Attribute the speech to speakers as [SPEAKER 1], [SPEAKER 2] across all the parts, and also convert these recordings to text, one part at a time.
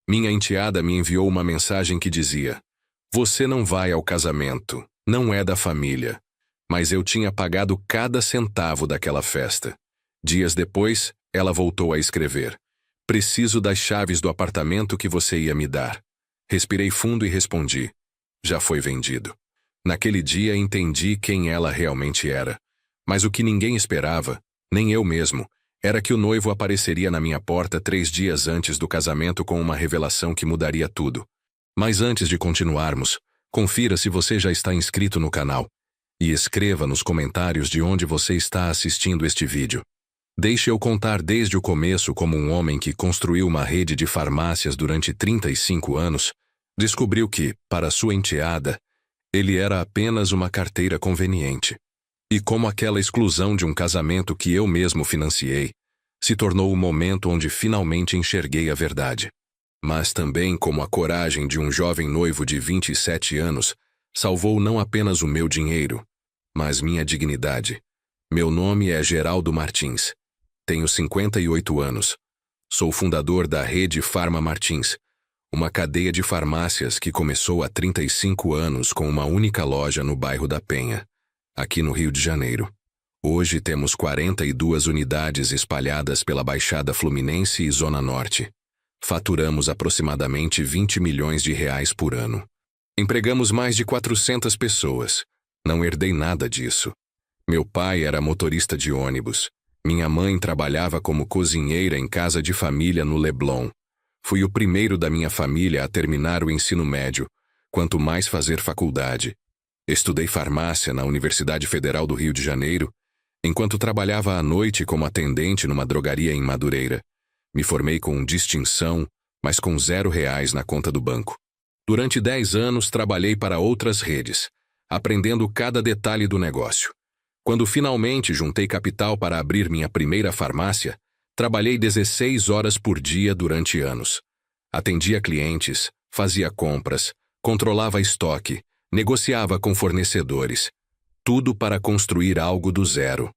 [SPEAKER 1] Minha enteada me enviou uma mensagem que dizia: "Você não vai ao casamento, não é da família." Mas eu tinha pagado cada centavo daquela festa. Dias depois, ela voltou a escrever: "Preciso das chaves do apartamento que você ia me dar." Respirei fundo e respondi: "Já foi vendido." Naquele dia entendi quem ela realmente era. Mas o que ninguém esperava, nem eu mesmo, era que o noivo apareceria na minha porta 3 dias antes do casamento com uma revelação que mudaria tudo. Mas antes de continuarmos, confira se você já está inscrito no canal. E escreva nos comentários de onde você está assistindo este vídeo. Deixe eu contar desde o começo como um homem que construiu uma rede de farmácias durante 35 anos, descobriu que, para sua enteada, ele era apenas uma carteira conveniente. E como aquela exclusão de um casamento que eu mesmo financiei, se tornou o momento onde finalmente enxerguei a verdade. Mas também como a coragem de um jovem noivo de 27 anos salvou não apenas o meu dinheiro, mas minha dignidade. Meu nome é Geraldo Martins. Tenho 58 anos. Sou fundador da Rede Farma Martins, uma cadeia de farmácias que começou há 35 anos com uma única loja no bairro da Penha, aqui no Rio de Janeiro. Hoje temos 42 unidades espalhadas pela Baixada Fluminense e Zona Norte. Faturamos aproximadamente 20 milhões de reais por ano. Empregamos mais de 400 pessoas. Não herdei nada disso. Meu pai era motorista de ônibus. Minha mãe trabalhava como cozinheira em casa de família no Leblon. Fui o primeiro da minha família a terminar o ensino médio, quanto mais fazer faculdade. Estudei farmácia na Universidade Federal do Rio de Janeiro, enquanto trabalhava à noite como atendente numa drogaria em Madureira. Me formei com distinção, mas com R$0 na conta do banco. Durante 10 anos trabalhei para outras redes, aprendendo cada detalhe do negócio. Quando finalmente juntei capital para abrir minha primeira farmácia, trabalhei 16 horas por dia durante anos. Atendia clientes, fazia compras, controlava estoque, negociava com fornecedores. Tudo para construir algo do zero.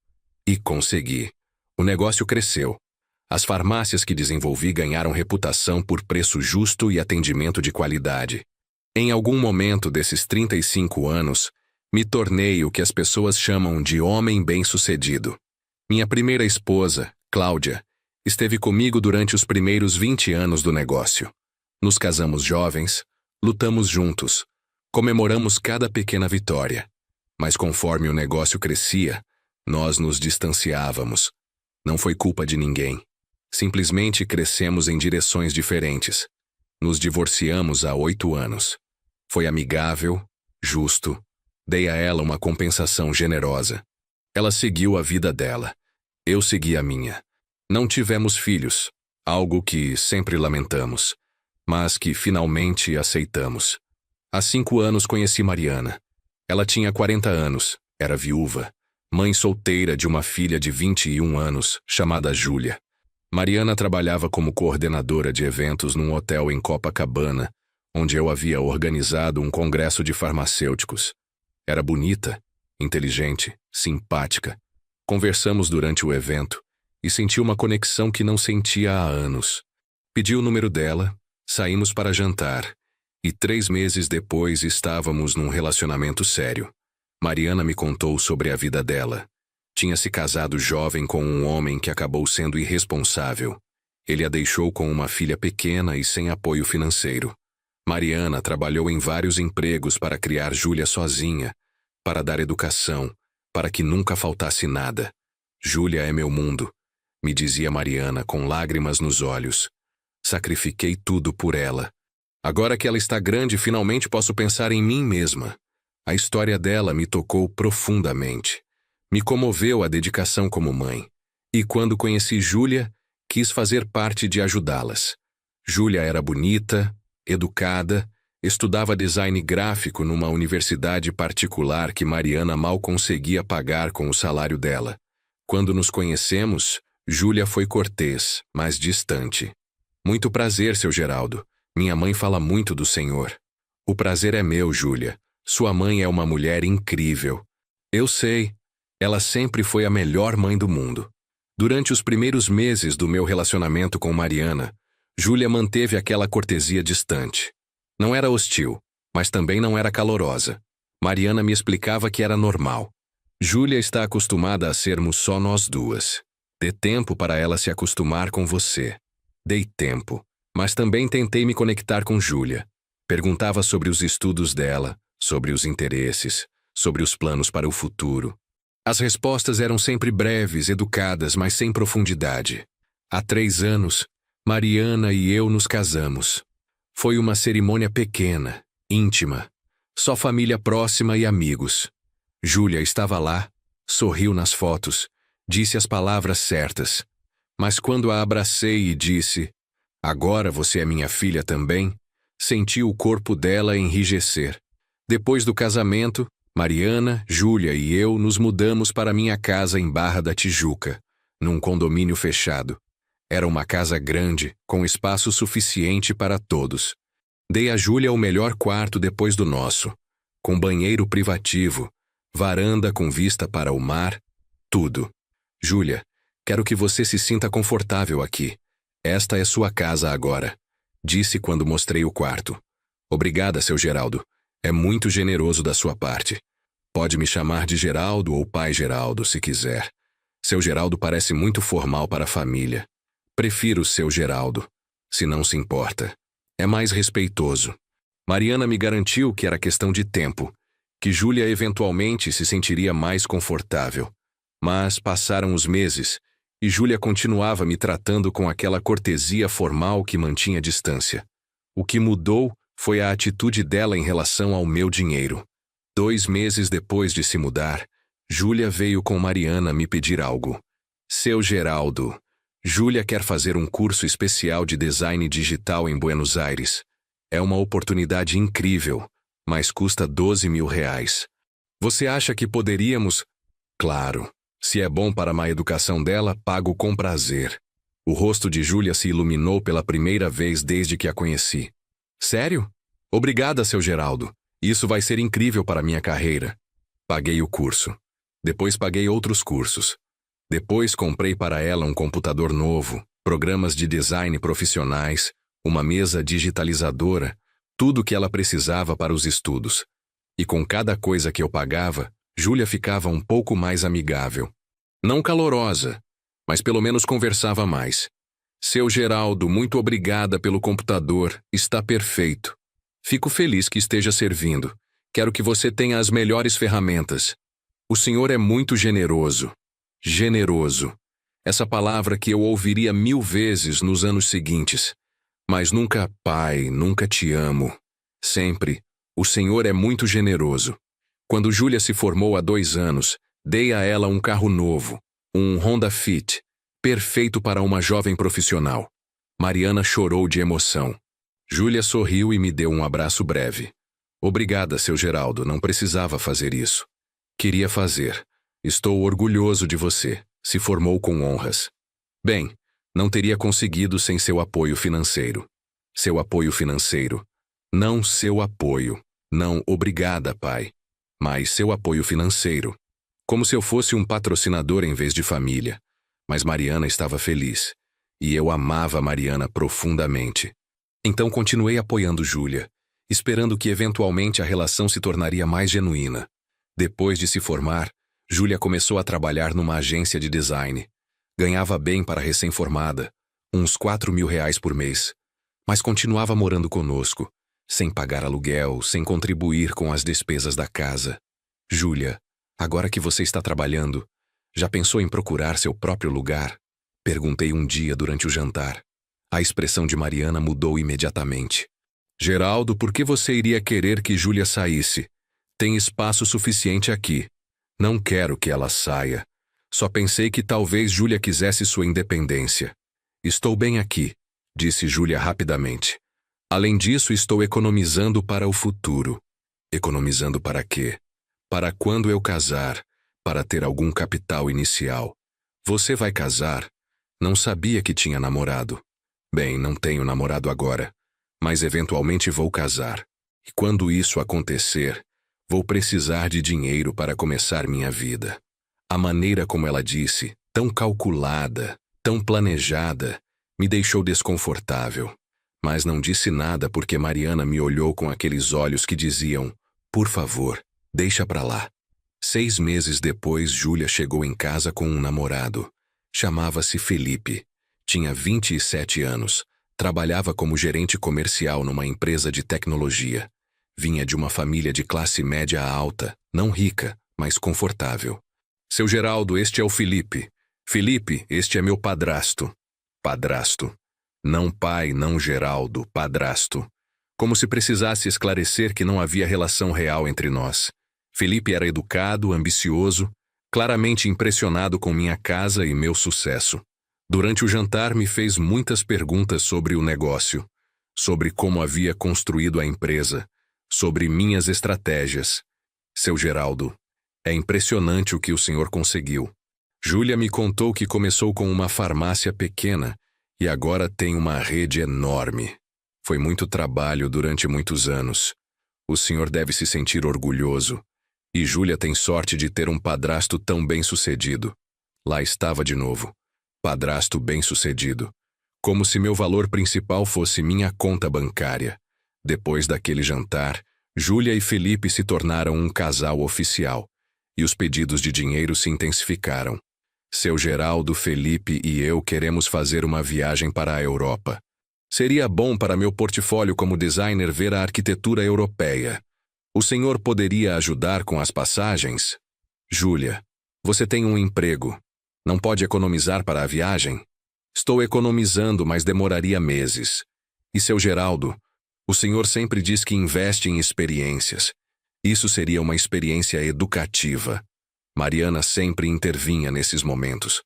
[SPEAKER 1] E consegui. O negócio cresceu. As farmácias que desenvolvi ganharam reputação por preço justo e atendimento de qualidade. Em algum momento desses 35 anos, me tornei o que as pessoas chamam de homem bem-sucedido. Minha primeira esposa, Cláudia, esteve comigo durante os primeiros 20 anos do negócio. Nos casamos jovens, lutamos juntos, comemoramos cada pequena vitória. Mas conforme o negócio crescia, nós nos distanciávamos. Não foi culpa de ninguém. Simplesmente crescemos em direções diferentes. Nos divorciamos há 8 anos. Foi amigável, justo. Dei a ela uma compensação generosa. Ela seguiu a vida dela. Eu segui a minha. Não tivemos filhos, algo que sempre lamentamos, mas que finalmente aceitamos. Há 5 anos conheci Mariana. Ela tinha 40 anos, era viúva, mãe solteira de uma filha de 21 anos, chamada Júlia. Mariana trabalhava como coordenadora de eventos num hotel em Copacabana, onde eu havia organizado um congresso de farmacêuticos. Era bonita, inteligente, simpática. Conversamos durante o evento e senti uma conexão que não sentia há anos. Pedi o número dela, saímos para jantar, e 3 meses depois estávamos num relacionamento sério. Mariana me contou sobre a vida dela. Tinha se casado jovem com um homem que acabou sendo irresponsável. Ele a deixou com uma filha pequena e sem apoio financeiro. Mariana trabalhou em vários empregos para criar Júlia sozinha, para dar educação, para que nunca faltasse nada. Júlia é meu mundo, me dizia Mariana com lágrimas nos olhos. Sacrifiquei tudo por ela. Agora que ela está grande, finalmente posso pensar em mim mesma. A história dela me tocou profundamente. Me comoveu a dedicação como mãe. E quando conheci Júlia, quis fazer parte de ajudá-las. Júlia era bonita, educada, estudava design gráfico numa universidade particular que Mariana mal conseguia pagar com o salário dela. Quando nos conhecemos, Júlia foi cortês, mas distante. Muito prazer, seu Geraldo. Minha mãe fala muito do senhor. O prazer é meu, Júlia. Sua mãe é uma mulher incrível. Eu sei. Ela sempre foi a melhor mãe do mundo. Durante os primeiros meses do meu relacionamento com Mariana, Júlia manteve aquela cortesia distante. Não era hostil, mas também não era calorosa. Mariana me explicava que era normal. Júlia está acostumada a sermos só nós duas. Dê tempo para ela se acostumar com você. Dei tempo, mas também tentei me conectar com Júlia. Perguntava sobre os estudos dela, sobre os interesses, sobre os planos para o futuro. As respostas eram sempre breves, educadas, mas sem profundidade. Há 3 anos, Mariana e eu nos casamos. Foi uma cerimônia pequena, íntima, só família próxima e amigos. Júlia estava lá, sorriu nas fotos, disse as palavras certas. Mas quando a abracei e disse, "Agora você é minha filha também", senti o corpo dela enrijecer. Depois do casamento, Mariana, Júlia e eu nos mudamos para minha casa em Barra da Tijuca, num condomínio fechado. Era uma casa grande, com espaço suficiente para todos. Dei a Júlia o melhor quarto depois do nosso, com banheiro privativo, varanda com vista para o mar, tudo. Júlia, quero que você se sinta confortável aqui. Esta é sua casa agora, disse quando mostrei o quarto. Obrigada, seu Geraldo. É muito generoso da sua parte. Pode me chamar de Geraldo ou pai Geraldo, se quiser. Seu Geraldo parece muito formal para a família. Prefiro seu Geraldo, se não se importa. É mais respeitoso. Mariana me garantiu que era questão de tempo, que Júlia eventualmente se sentiria mais confortável. Mas passaram os meses, e Júlia continuava me tratando com aquela cortesia formal que mantinha distância. O que mudou foi a atitude dela em relação ao meu dinheiro. 2 meses depois de se mudar, Júlia veio com Mariana me pedir algo. Seu Geraldo, Júlia quer fazer um curso especial de design digital em Buenos Aires. É uma oportunidade incrível, mas custa R$ 12.000. Você acha que poderíamos? Claro. Se é bom para a má educação dela, pago com prazer. O rosto de Júlia se iluminou pela primeira vez desde que a conheci. Sério? Obrigada, seu Geraldo. Isso vai ser incrível para minha carreira. Paguei o curso. Depois paguei outros cursos. Depois comprei para ela um computador novo, programas de design profissionais, uma mesa digitalizadora, tudo o que ela precisava para os estudos. E com cada coisa que eu pagava, Júlia ficava um pouco mais amigável. Não calorosa, mas pelo menos conversava mais. Seu Geraldo, muito obrigada pelo computador, está perfeito. Fico feliz que esteja servindo. Quero que você tenha as melhores ferramentas. O senhor é muito generoso. Generoso. Essa palavra que eu ouviria 1000 vezes nos anos seguintes. Mas nunca, pai, nunca te amo. Sempre, o senhor é muito generoso. Quando Júlia se formou há 2 anos, dei a ela um carro novo, um Honda Fit, perfeito para uma jovem profissional. Mariana chorou de emoção. Júlia sorriu e me deu um abraço breve. Obrigada, seu Geraldo, não precisava fazer isso. Queria fazer. Estou orgulhoso de você. Se formou com honras. Bem, não teria conseguido sem seu apoio financeiro. Seu apoio financeiro. Não seu apoio. Não, obrigada, pai. Mas seu apoio financeiro. Como se eu fosse um patrocinador em vez de família. Mas Mariana estava feliz. E eu amava Mariana profundamente. Então continuei apoiando Júlia, esperando que eventualmente a relação se tornaria mais genuína. Depois de se formar, Júlia começou a trabalhar numa agência de design. Ganhava bem para recém-formada, uns R$ 4.000 por mês. Mas continuava morando conosco, sem pagar aluguel, sem contribuir com as despesas da casa. Júlia, agora que você está trabalhando, já pensou em procurar seu próprio lugar? Perguntei um dia durante o jantar. A expressão de Mariana mudou imediatamente. Geraldo, por que você iria querer que Júlia saísse? Tem espaço suficiente aqui. Não quero que ela saia. Só pensei que talvez Júlia quisesse sua independência. Estou bem aqui, disse Júlia rapidamente. Além disso, estou economizando para o futuro. Economizando para quê? Para quando eu casar, para ter algum capital inicial. Você vai casar? Não sabia que tinha namorado. Bem, não tenho namorado agora, mas eventualmente vou casar. E quando isso acontecer, vou precisar de dinheiro para começar minha vida. A maneira como ela disse, tão calculada, tão planejada, Me deixou desconfortável, mas não disse nada porque Mariana me olhou com aqueles olhos que diziam: por favor, deixa pra lá. 6 meses depois, Júlia chegou em casa com um namorado. Chamava-se Felipe. Tinha 27 anos. Trabalhava como gerente comercial numa empresa de tecnologia. Vinha de uma família de classe média alta, não rica, mas confortável. Seu Geraldo, este é o Felipe. Felipe, este é meu padrasto. Padrasto. Não pai, não Geraldo, padrasto. Como se precisasse esclarecer que não havia relação real entre nós. Felipe era educado, ambicioso, claramente impressionado com minha casa e meu sucesso. Durante o jantar me fez muitas perguntas sobre o negócio, sobre como havia construído a empresa, sobre minhas estratégias. Seu Geraldo, é impressionante o que o senhor conseguiu. Júlia me contou que começou com uma farmácia pequena e agora tem uma rede enorme. Foi muito trabalho durante muitos anos. O senhor deve se sentir orgulhoso. E Júlia tem sorte de ter um padrasto tão bem-sucedido. Lá estava de novo. Padrasto bem-sucedido. Como se meu valor principal fosse minha conta bancária. Depois daquele jantar, Júlia e Felipe se tornaram um casal oficial. E os pedidos de dinheiro se intensificaram. Seu Geraldo, Felipe e eu queremos fazer uma viagem para a Europa. Seria bom para meu portfólio como designer ver a arquitetura europeia. O senhor poderia ajudar com as passagens? Júlia, você tem um emprego. Não pode economizar para a viagem? Estou economizando, mas demoraria meses. E seu Geraldo, o senhor sempre diz que investe em experiências. Isso seria uma experiência educativa. Mariana sempre intervinha nesses momentos.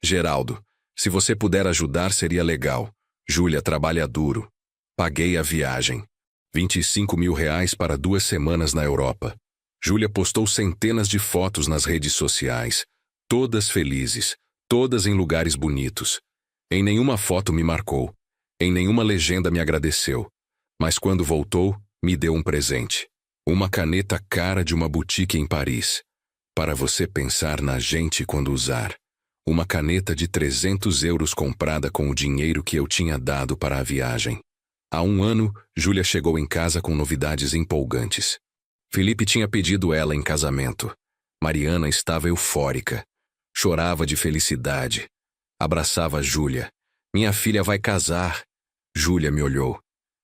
[SPEAKER 1] Geraldo, se você puder ajudar seria legal. Júlia trabalha duro. Paguei a viagem. R$ 25.000 para 2 semanas na Europa. Júlia postou centenas de fotos nas redes sociais, todas felizes, todas em lugares bonitos. Em nenhuma foto me marcou, em nenhuma legenda me agradeceu. Mas quando voltou, me deu um presente. Uma caneta cara de uma boutique em Paris. Para você pensar na gente quando usar. Uma caneta de 300 euros comprada com o dinheiro que eu tinha dado para a viagem. Há 1 ano, Júlia chegou em casa com novidades empolgantes. Felipe tinha pedido ela em casamento. Mariana estava eufórica. Chorava de felicidade. Abraçava Júlia. Minha filha vai casar. Júlia me olhou.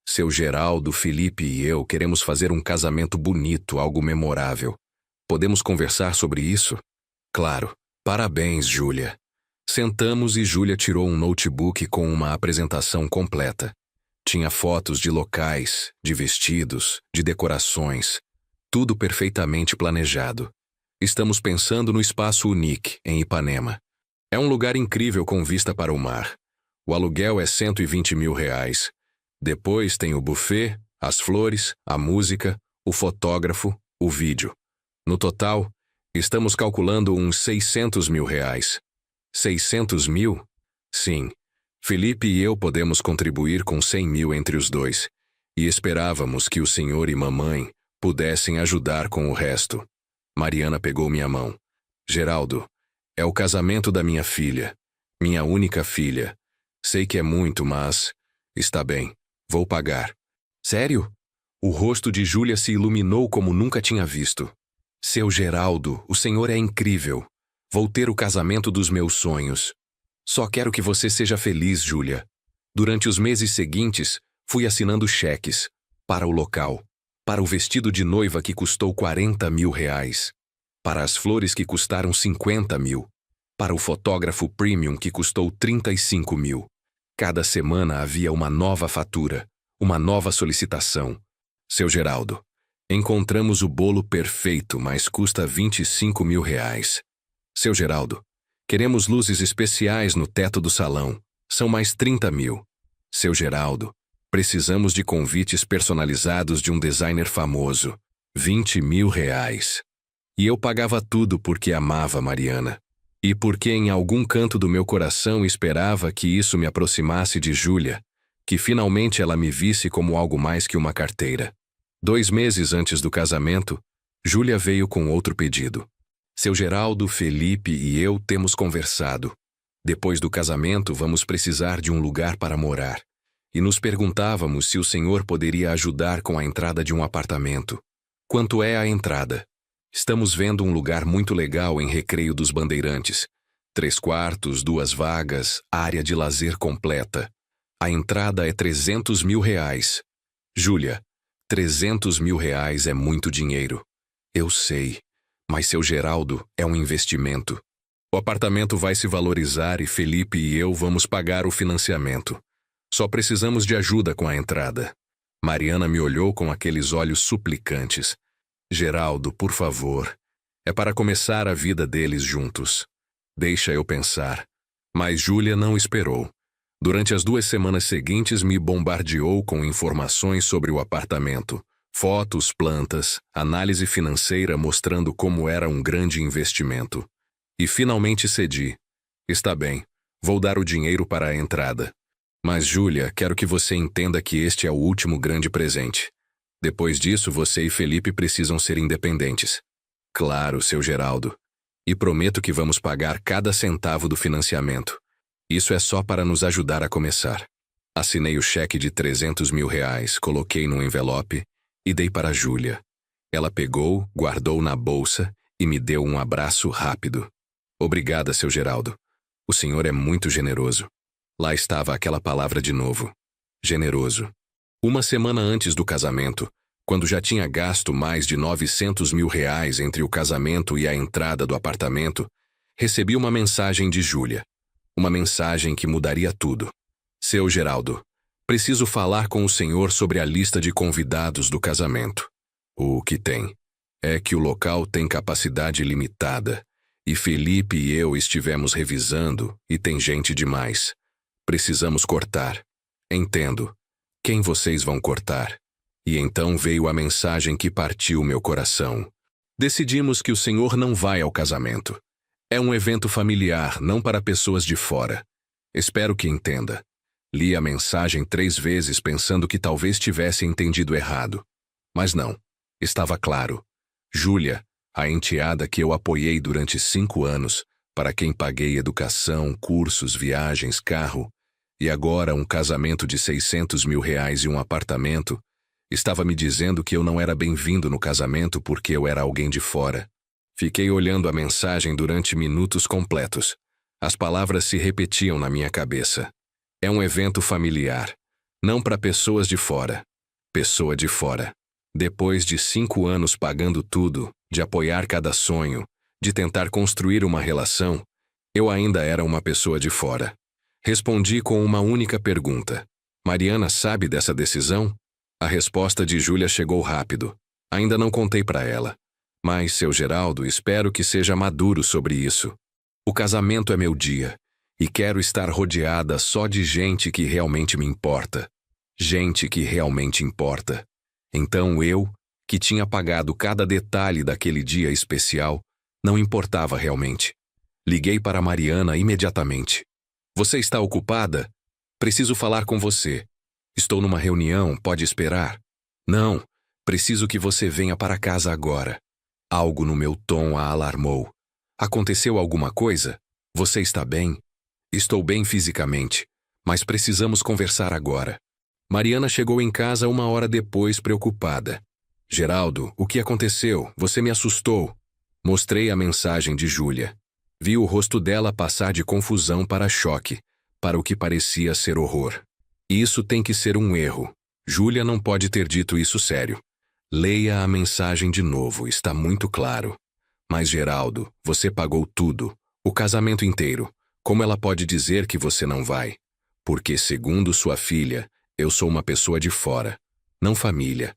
[SPEAKER 1] Seu Geraldo, Felipe e eu queremos fazer um casamento bonito, algo memorável. Podemos conversar sobre isso? Claro. Parabéns, Júlia. Sentamos e Júlia tirou um notebook com uma apresentação completa. Tinha fotos de locais, de vestidos, de decorações. Tudo perfeitamente planejado. Estamos pensando no Espaço Unique, em Ipanema. É um lugar incrível com vista para o mar. O aluguel é R$ 120.000. Depois tem o buffet, as flores, a música, o fotógrafo, o vídeo. No total, estamos calculando uns R$ 600.000. 600 mil? Sim. Felipe e eu podemos contribuir com 100 mil entre os dois, e esperávamos que o senhor e mamãe pudessem ajudar com o resto. Mariana pegou minha mão. Geraldo, é o casamento da minha filha, minha única filha. Sei que é muito, mas... Está bem, vou pagar. Sério? O rosto de Júlia se iluminou como nunca tinha visto. Seu Geraldo, o senhor é incrível. Vou ter o casamento dos meus sonhos. Só quero que você seja feliz, Júlia. Durante os meses seguintes, fui assinando cheques. Para o local. Para o vestido de noiva que custou R$ 40.000. Para as flores que custaram 50 mil. Para o fotógrafo premium que custou 35 mil. Cada semana havia uma nova fatura. Uma nova solicitação. Seu Geraldo, encontramos o bolo perfeito, mas custa R$ 25.000. Seu Geraldo, queremos luzes especiais no teto do salão. São mais 30 mil. Seu Geraldo, precisamos de convites personalizados de um designer famoso. R$ 20.000. E eu pagava tudo porque amava Mariana. E porque em algum canto do meu coração esperava que isso me aproximasse de Júlia, que finalmente ela me visse como algo mais que uma carteira. 2 meses antes do casamento, Júlia veio com outro pedido. Seu Geraldo, Felipe e eu temos conversado. Depois do casamento, vamos precisar de um lugar para morar. E nos perguntávamos se o senhor poderia ajudar com a entrada de um apartamento. Quanto é a entrada? Estamos vendo um lugar muito legal em Recreio dos Bandeirantes. 3 quartos, 2 vagas, área de lazer completa. A entrada é R$300 mil. Júlia, R$300 mil é muito dinheiro. Eu sei, mas seu Geraldo é um investimento. O apartamento vai se valorizar e Felipe e eu vamos pagar o financiamento. Só precisamos de ajuda com a entrada. Mariana me olhou com aqueles olhos suplicantes. Geraldo, por favor. É para começar a vida deles juntos. Deixa eu pensar. Mas Júlia não esperou. Durante as 2 semanas seguintes me bombardeou com informações sobre o apartamento. Fotos, plantas, análise financeira mostrando como era um grande investimento. E finalmente cedi. Está bem, vou dar o dinheiro para a entrada. Mas, Júlia, quero que você entenda que este é o último grande presente. Depois disso, você e Felipe precisam ser independentes. Claro, seu Geraldo. E prometo que vamos pagar cada centavo do financiamento. Isso é só para nos ajudar a começar. Assinei o cheque de R$300 mil, coloquei num envelope e dei para Júlia. Ela pegou, guardou na bolsa e me deu um abraço rápido. Obrigada, seu Geraldo. O senhor é muito generoso. Lá estava aquela palavra de novo. Generoso. Uma semana antes do casamento, quando já tinha gasto mais de R$900 mil entre o casamento e a entrada do apartamento, recebi uma mensagem de Júlia. Uma mensagem que mudaria tudo. Seu Geraldo, preciso falar com o senhor sobre a lista de convidados do casamento. O que tem? É que o local tem capacidade limitada. E Felipe e eu estivemos revisando e tem gente demais. Precisamos cortar. Entendo. Quem vocês vão cortar? E então veio a mensagem que partiu meu coração. Decidimos que o senhor não vai ao casamento. É um evento familiar, não para pessoas de fora. Espero que entenda. Li a mensagem 3 vezes pensando que talvez tivesse entendido errado. Mas não. Estava claro. Júlia, a enteada que eu apoiei durante 5 anos, para quem paguei educação, cursos, viagens, carro, e agora um casamento de R$600 mil e um apartamento, estava me dizendo que eu não era bem-vindo no casamento porque eu era alguém de fora. Fiquei olhando a mensagem durante minutos completos. As palavras se repetiam na minha cabeça. É um evento familiar, não para pessoas de fora. Pessoa de fora. Depois de 5 anos pagando tudo, de apoiar cada sonho, de tentar construir uma relação, eu ainda era uma pessoa de fora. Respondi com uma única pergunta. Mariana sabe dessa decisão? A resposta de Júlia chegou rápido. Ainda não contei para ela. Mas, seu Geraldo, espero que seja maduro sobre isso. O casamento é meu dia, e quero estar rodeada só de gente que realmente me importa. Gente que realmente importa. Então eu, que tinha pagado cada detalhe daquele dia especial, não importava realmente. Liguei para Mariana imediatamente. Você está ocupada? Preciso falar com você. Estou numa reunião, pode esperar? Não, preciso que você venha para casa agora. Algo no meu tom a alarmou. Aconteceu alguma coisa? Você está bem? Estou bem fisicamente, mas precisamos conversar agora. Mariana chegou em casa 1 hora depois, preocupada. Geraldo, o que aconteceu? Você me assustou. Mostrei a mensagem de Júlia. Vi o rosto dela passar de confusão para choque, para o que parecia ser horror. Isso tem que ser um erro. Júlia não pode ter dito isso sério. Leia a mensagem de novo, está muito claro. Mas Geraldo, você pagou tudo, o casamento inteiro. Como ela pode dizer que você não vai? Porque, segundo sua filha, eu sou uma pessoa de fora, não família.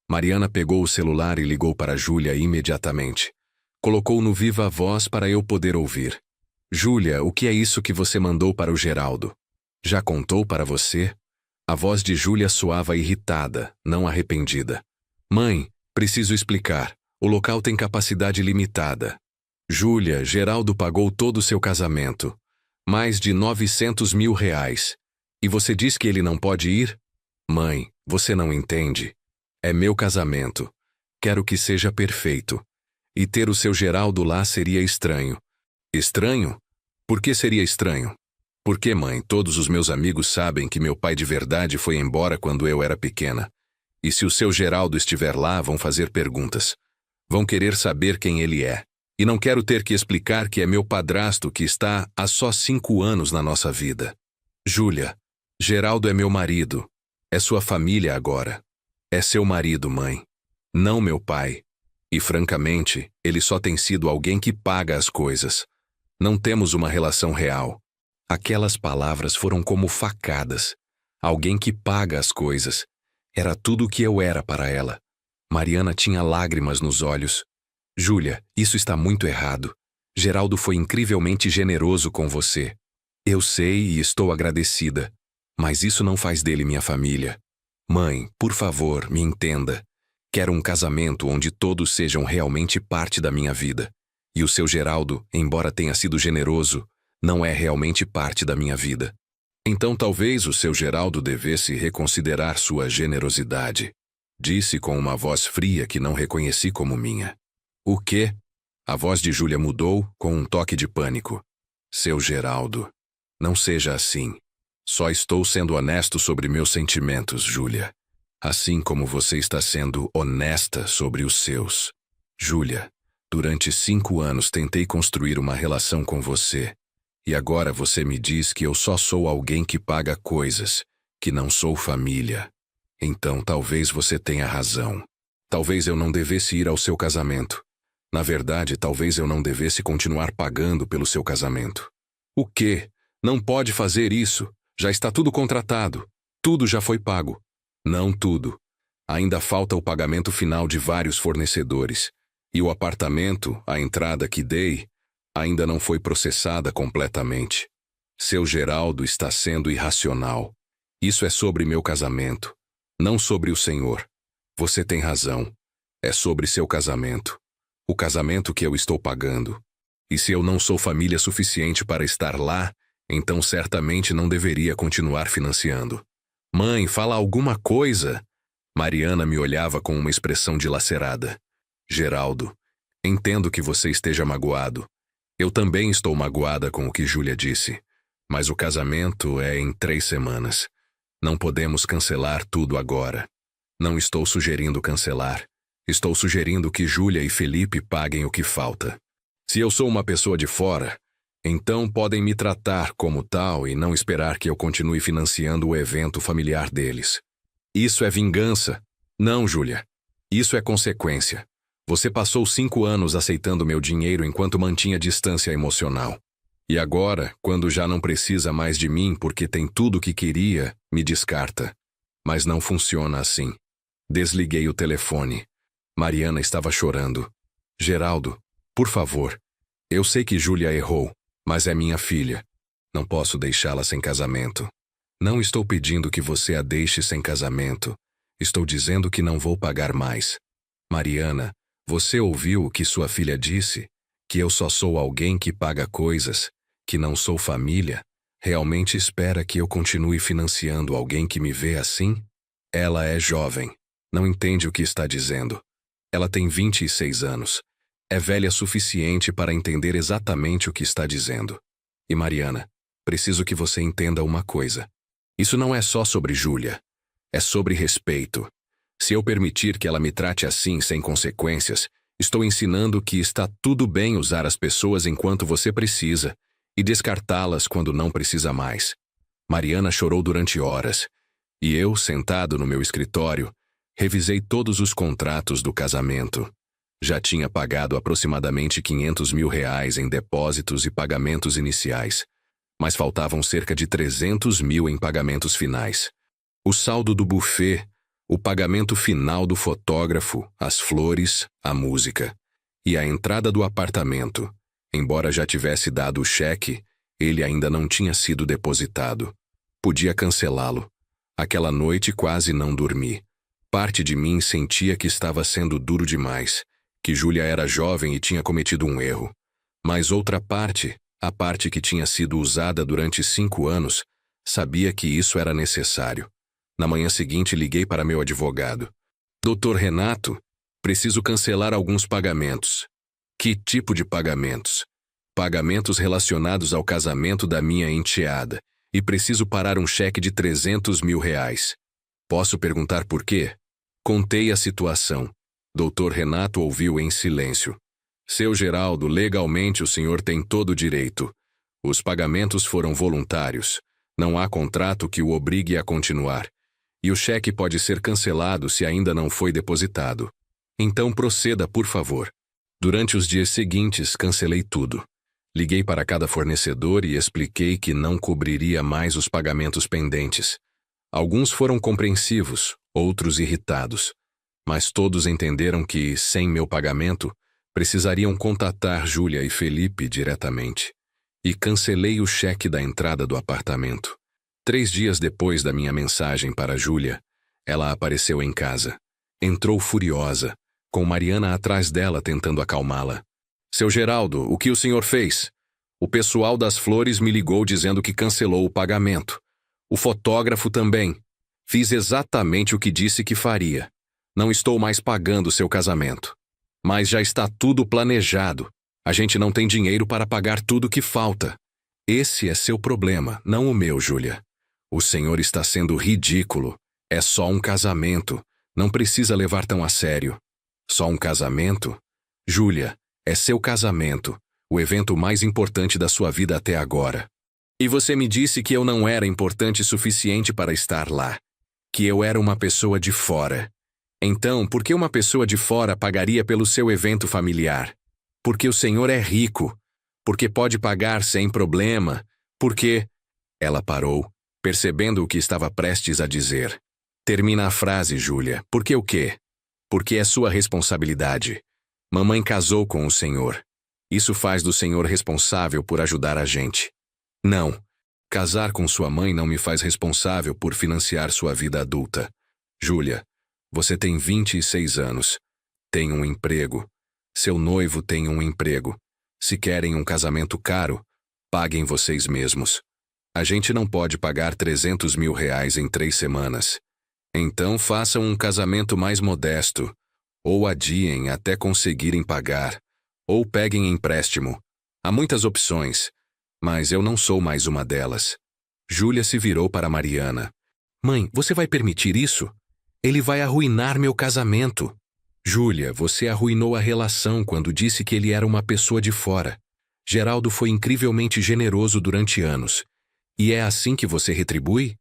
[SPEAKER 1] Mariana pegou o celular e ligou para Júlia imediatamente. Colocou no viva voz para eu poder ouvir. Júlia, o que é isso que você mandou para o Geraldo? Já contou para você? A voz de Júlia soava irritada, não arrependida. Mãe, preciso explicar. O local tem capacidade limitada. Júlia, Geraldo pagou todo o seu casamento. Mais de R$900 mil. E você diz que ele não pode ir? Mãe, você não entende. É meu casamento. Quero que seja perfeito. E ter o seu Geraldo lá seria estranho. Estranho? Por que seria estranho? Porque, mãe, todos os meus amigos sabem que meu pai de verdade foi embora quando eu era pequena. E se o seu Geraldo estiver lá, vão fazer perguntas. Vão querer saber quem ele é. E não quero ter que explicar que é meu padrasto que está há só 5 anos na nossa vida. Júlia, Geraldo é meu marido. É sua família agora. É seu marido, mãe. Não meu pai. E, francamente, ele só tem sido alguém que paga as coisas. Não temos uma relação real. Aquelas palavras foram como facadas. Alguém que paga as coisas. Era tudo o que eu era para ela. Mariana tinha lágrimas nos olhos. Júlia, isso está muito errado. Geraldo foi incrivelmente generoso com você. Eu sei e estou agradecida. Mas isso não faz dele minha família. Mãe, por favor, me entenda. Quero um casamento onde todos sejam realmente parte da minha vida. E o seu Geraldo, embora tenha sido generoso, não é realmente parte da minha vida. Então talvez o seu Geraldo devesse reconsiderar sua generosidade. Disse com uma voz fria que não reconheci como minha. O quê? A voz de Júlia mudou com um toque de pânico. Seu Geraldo. Não seja assim. Só estou sendo honesto sobre meus sentimentos, Júlia. Assim como você está sendo honesta sobre os seus. Júlia, durante 5 anos tentei construir uma relação com você. E agora você me diz que eu só sou alguém que paga coisas, que não sou família. Então talvez você tenha razão. Talvez eu não devesse ir ao seu casamento. Na verdade, talvez eu não devesse continuar pagando pelo seu casamento. O quê? Não pode fazer isso. Já está tudo contratado. Tudo já foi pago. Não tudo. Ainda falta o pagamento final de vários fornecedores. E o apartamento, a entrada que dei, ainda não foi processada completamente. Seu Geraldo está sendo irracional. Isso é sobre meu casamento, não sobre o senhor. Você tem razão. É sobre seu casamento. O casamento que eu estou pagando. E se eu não sou família suficiente para estar lá, então certamente não deveria continuar financiando. Mãe, fala alguma coisa. Mariana me olhava com uma expressão dilacerada. Geraldo, entendo que você esteja magoado. Eu também estou magoada com o que Júlia disse. Mas o casamento é em 3 semanas. Não podemos cancelar tudo agora. Não estou sugerindo cancelar. Estou sugerindo que Júlia e Felipe paguem o que falta. Se eu sou uma pessoa de fora, então podem me tratar como tal e não esperar que eu continue financiando o evento familiar deles. Isso é vingança. Não, Júlia. Isso é consequência. Você passou 5 anos aceitando meu dinheiro enquanto mantinha distância emocional. E agora, quando já não precisa mais de mim porque tem tudo o que queria, me descarta. Mas não funciona assim. Desliguei o telefone. Mariana estava chorando. Geraldo, por favor. Eu sei que Júlia errou, mas é minha filha. Não posso deixá-la sem casamento. Não estou pedindo que você a deixe sem casamento. Estou dizendo que não vou pagar mais. Mariana, você ouviu o que sua filha disse? Que eu só sou alguém que paga coisas, que não sou família? Realmente espera que eu continue financiando alguém que me vê assim? Ela é jovem. Não entende o que está dizendo. Ela tem 26 anos. É velha suficiente para entender exatamente o que está dizendo. E Mariana, preciso que você entenda uma coisa. Isso não é só sobre Júlia. É sobre respeito. Se eu permitir que ela me trate assim sem consequências, estou ensinando que está tudo bem usar as pessoas enquanto você precisa e descartá-las quando não precisa mais. Mariana chorou durante horas. E eu, sentado no meu escritório, revisei todos os contratos do casamento. Já tinha pagado aproximadamente R$ 500 mil em depósitos e pagamentos iniciais, mas faltavam cerca de 300 mil em pagamentos finais. O saldo do buffet, o pagamento final do fotógrafo, as flores, a música. E a entrada do apartamento. Embora já tivesse dado o cheque, ele ainda não tinha sido depositado. Podia cancelá-lo. Aquela noite quase não dormi. Parte de mim sentia que estava sendo duro demais, que Júlia era jovem e tinha cometido um erro. Mas outra parte, a parte que tinha sido usada durante 5 anos, sabia que isso era necessário. Na manhã seguinte liguei para meu advogado. Doutor Renato, preciso cancelar alguns pagamentos. Que tipo de pagamentos? Pagamentos relacionados ao casamento da minha enteada. E preciso parar um cheque de 300 mil reais. Posso perguntar por quê? Contei a situação. Dr. Renato ouviu em silêncio. Seu Geraldo, legalmente o senhor tem todo o direito. Os pagamentos foram voluntários. Não há contrato que o obrigue a continuar. E o cheque pode ser cancelado se ainda não foi depositado. Então proceda, por favor. Durante os dias seguintes, cancelei tudo. Liguei para cada fornecedor e expliquei que não cobriria mais os pagamentos pendentes. Alguns foram compreensivos, outros irritados. Mas todos entenderam que, sem meu pagamento, precisariam contatar Júlia e Felipe diretamente. E cancelei o cheque da entrada do apartamento. 3 dias depois da minha mensagem para Júlia, ela apareceu em casa. Entrou furiosa, com Mariana atrás dela tentando acalmá-la. Seu Geraldo, o que o senhor fez? O pessoal das flores me ligou dizendo que cancelou o pagamento. O fotógrafo também. Fiz exatamente o que disse que faria. Não estou mais pagando seu casamento. Mas já está tudo planejado. A gente não tem dinheiro para pagar tudo que falta. Esse é seu problema, não o meu, Júlia. O senhor está sendo ridículo. É só um casamento. Não precisa levar tão a sério. Só um casamento? Júlia, é seu casamento, o evento mais importante da sua vida até agora. E você me disse que eu não era importante o suficiente para estar lá. Que eu era uma pessoa de fora. Então, por que uma pessoa de fora pagaria pelo seu evento familiar? Porque o senhor é rico. Porque pode pagar sem problema. Porque... Ela parou, percebendo o que estava prestes a dizer. Termina a frase, Júlia. Por que o quê? Porque é sua responsabilidade. Mamãe casou com o senhor. Isso faz do senhor responsável por ajudar a gente. Não. Casar com sua mãe não me faz responsável por financiar sua vida adulta. Júlia, você tem 26 anos. Tem um emprego. Seu noivo tem um emprego. Se querem um casamento caro, paguem vocês mesmos. A gente não pode pagar 300 mil reais em 3 semanas. Então façam um casamento mais modesto. Ou adiem até conseguirem pagar. Ou peguem empréstimo. Há muitas opções, mas eu não sou mais uma delas. Júlia se virou para Mariana. Mãe, você vai permitir isso? Ele vai arruinar meu casamento. Júlia, você arruinou a relação quando disse que ele era uma pessoa de fora. Geraldo foi incrivelmente generoso durante anos. E é assim que você retribui?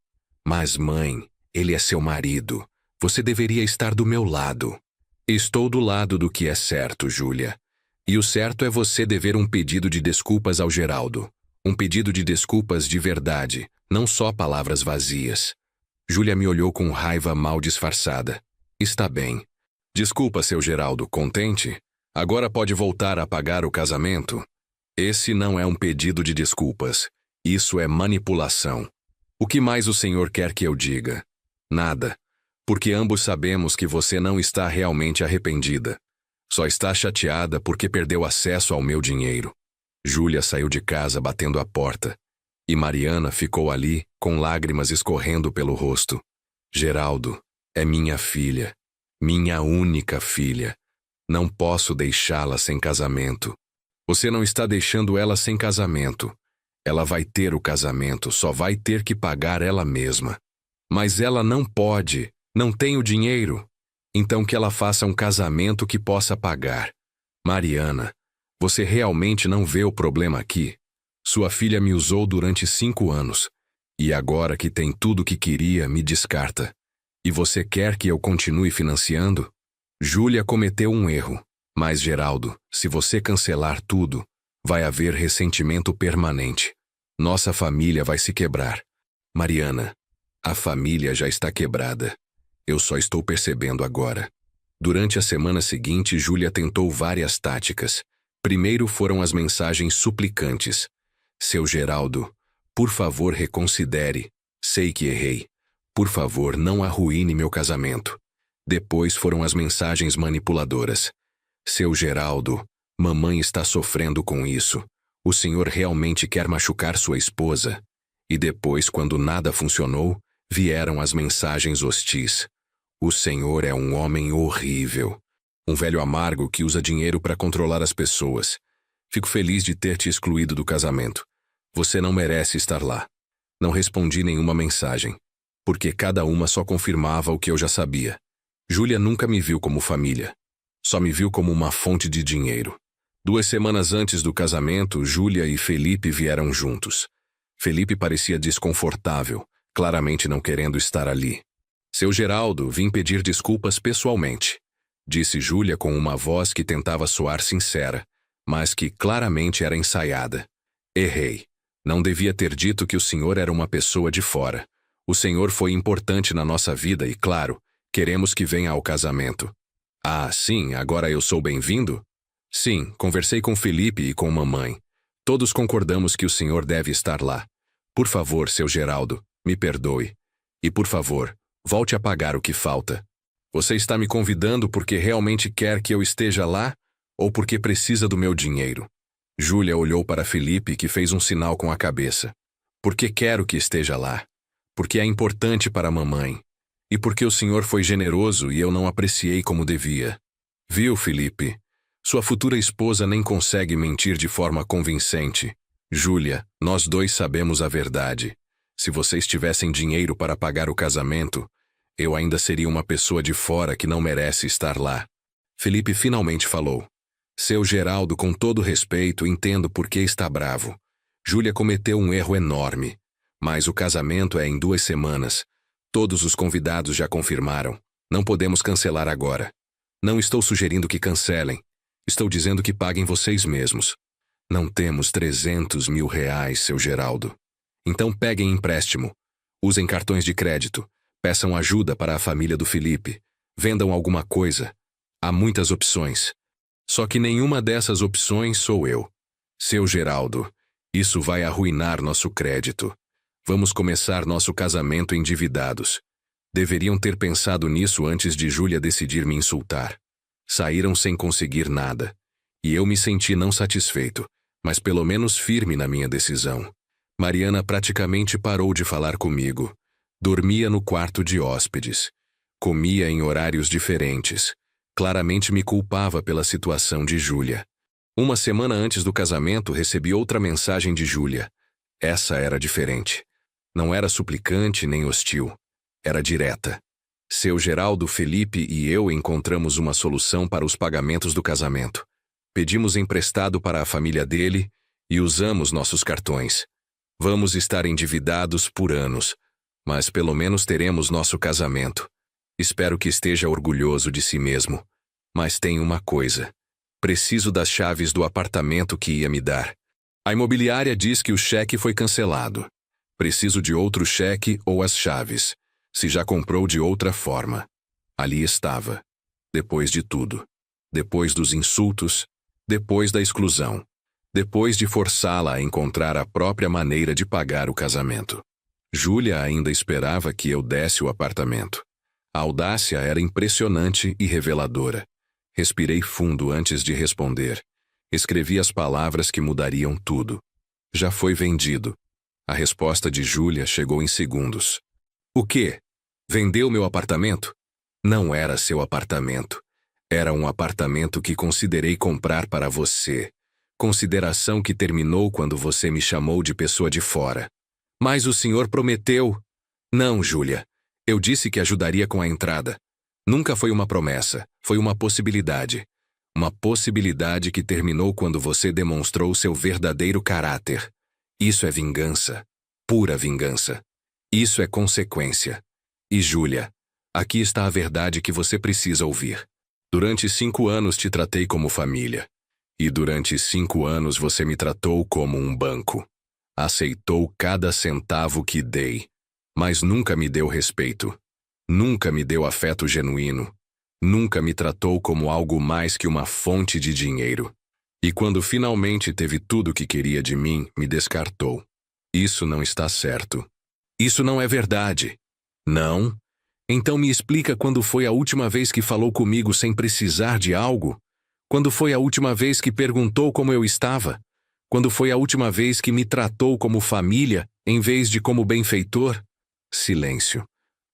[SPEAKER 1] Mas, mãe, ele é seu marido. Você deveria estar do meu lado. Estou do lado do que é certo, Júlia. E o certo é você dever um pedido de desculpas ao Geraldo. Um pedido de desculpas de verdade, não só palavras vazias. Júlia me olhou com raiva mal disfarçada. Está bem. Desculpa, seu Geraldo, contente? Agora pode voltar a pagar o casamento? Esse não é um pedido de desculpas. Isso é manipulação. O que mais o senhor quer que eu diga? Nada. Porque ambos sabemos que você não está realmente arrependida. Só está chateada porque perdeu acesso ao meu dinheiro. Júlia saiu de casa batendo a porta. E Mariana ficou ali, com lágrimas escorrendo pelo rosto. Geraldo, é minha filha. Minha única filha. Não posso deixá-la sem casamento. Você não está deixando ela sem casamento. Ela vai ter o casamento, só vai ter que pagar ela mesma. Mas ela não pode, não tem o dinheiro. Então que ela faça um casamento que possa pagar. Mariana, você realmente não vê o problema aqui? Sua filha me usou durante 5 anos. E agora que tem tudo o que queria, me descarta. E você quer que eu continue financiando? Júlia cometeu um erro. Mas, Geraldo, se você cancelar tudo, vai haver ressentimento permanente. Nossa família vai se quebrar. Mariana, a família já está quebrada. Eu só estou percebendo agora. Durante a semana seguinte, Júlia tentou várias táticas. Primeiro foram as mensagens suplicantes. Seu Geraldo, por favor reconsidere. Sei que errei. Por favor, não arruine meu casamento. Depois foram as mensagens manipuladoras. Seu Geraldo, mamãe está sofrendo com isso. O senhor realmente quer machucar sua esposa? E depois, quando nada funcionou, vieram as mensagens hostis. O senhor é um homem horrível. Um velho amargo que usa dinheiro para controlar as pessoas. Fico feliz de ter te excluído do casamento. Você não merece estar lá. Não respondi nenhuma mensagem, porque cada uma só confirmava o que eu já sabia. Júlia nunca me viu como família. Só me viu como uma fonte de dinheiro. 2 semanas antes do casamento, Júlia e Felipe vieram juntos. Felipe parecia desconfortável, claramente não querendo estar ali. Seu Geraldo, vim pedir desculpas pessoalmente, disse Júlia com uma voz que tentava soar sincera, mas que claramente era ensaiada. Errei. Não devia ter dito que o senhor era uma pessoa de fora. O senhor foi importante na nossa vida e, claro, queremos que venha ao casamento. Ah, sim, agora eu sou bem-vindo? Sim, conversei com Felipe e com mamãe. Todos concordamos que o senhor deve estar lá. Por favor, seu Geraldo, me perdoe. E por favor, volte a pagar o que falta. Você está me convidando porque realmente quer que eu esteja lá ou porque precisa do meu dinheiro? Júlia olhou para Felipe, que fez um sinal com a cabeça. Porque quero que esteja lá. Porque é importante para a mamãe. E porque o senhor foi generoso e eu não apreciei como devia. Viu, Felipe? Sua futura esposa nem consegue mentir de forma convincente. Júlia, nós dois sabemos a verdade. Se vocês tivessem dinheiro para pagar o casamento, eu ainda seria uma pessoa de fora que não merece estar lá. Felipe finalmente falou. Seu Geraldo, com todo respeito, entendo por que está bravo. Júlia cometeu um erro enorme. Mas o casamento é em 2 semanas. Todos os convidados já confirmaram. Não podemos cancelar agora. Não estou sugerindo que cancelem. Estou dizendo que paguem vocês mesmos. Não temos 300 mil reais, seu Geraldo. Então peguem empréstimo. Usem cartões de crédito. Peçam ajuda para a família do Felipe. Vendam alguma coisa. Há muitas opções. Só que nenhuma dessas opções sou eu. Seu Geraldo, isso vai arruinar nosso crédito. Vamos começar nosso casamento endividados. Deveriam ter pensado nisso antes de Júlia decidir me insultar. Saíram sem conseguir nada. E eu me senti não satisfeito, mas pelo menos firme na minha decisão. Mariana praticamente parou de falar comigo. Dormia no quarto de hóspedes. Comia em horários diferentes. Claramente me culpava pela situação de Júlia. 1 semana antes do casamento, recebi outra mensagem de Júlia. Essa era diferente. Não era suplicante nem hostil. Era direta. Seu Geraldo, Felipe e eu encontramos uma solução para os pagamentos do casamento. Pedimos emprestado para a família dele e usamos nossos cartões. Vamos estar endividados por anos, mas pelo menos teremos nosso casamento. Espero que esteja orgulhoso de si mesmo. Mas tem uma coisa. Preciso das chaves do apartamento que ia me dar. A imobiliária diz que o cheque foi cancelado. Preciso de outro cheque ou as chaves. Se já comprou de outra forma. Ali estava. Depois de tudo. Depois dos insultos. Depois da exclusão. Depois de forçá-la a encontrar a própria maneira de pagar o casamento. Júlia ainda esperava que eu desse o apartamento. A audácia era impressionante e reveladora. Respirei fundo antes de responder. Escrevi as palavras que mudariam tudo. Já foi vendido. A resposta de Júlia chegou em segundos. O quê? Vendeu meu apartamento? Não era seu apartamento. Era um apartamento que considerei comprar para você. Consideração que terminou quando você me chamou de pessoa de fora. Mas o senhor prometeu... Não, Júlia. Eu disse que ajudaria com a entrada. Nunca foi uma promessa, foi uma possibilidade. Uma possibilidade que terminou quando você demonstrou seu verdadeiro caráter. Isso é vingança. Pura vingança. Isso é consequência. E Júlia, aqui está a verdade que você precisa ouvir. Durante 5 anos te tratei como família. E durante 5 anos você me tratou como um banco. Aceitou cada centavo que dei. Mas nunca me deu respeito. Nunca me deu afeto genuíno. Nunca me tratou como algo mais que uma fonte de dinheiro. E quando finalmente teve tudo o que queria de mim, me descartou. Isso não está certo. Isso não é verdade. Não? Então me explica quando foi a última vez que falou comigo sem precisar de algo? Quando foi a última vez que perguntou como eu estava? Quando foi a última vez que me tratou como família, em vez de como benfeitor? Silêncio.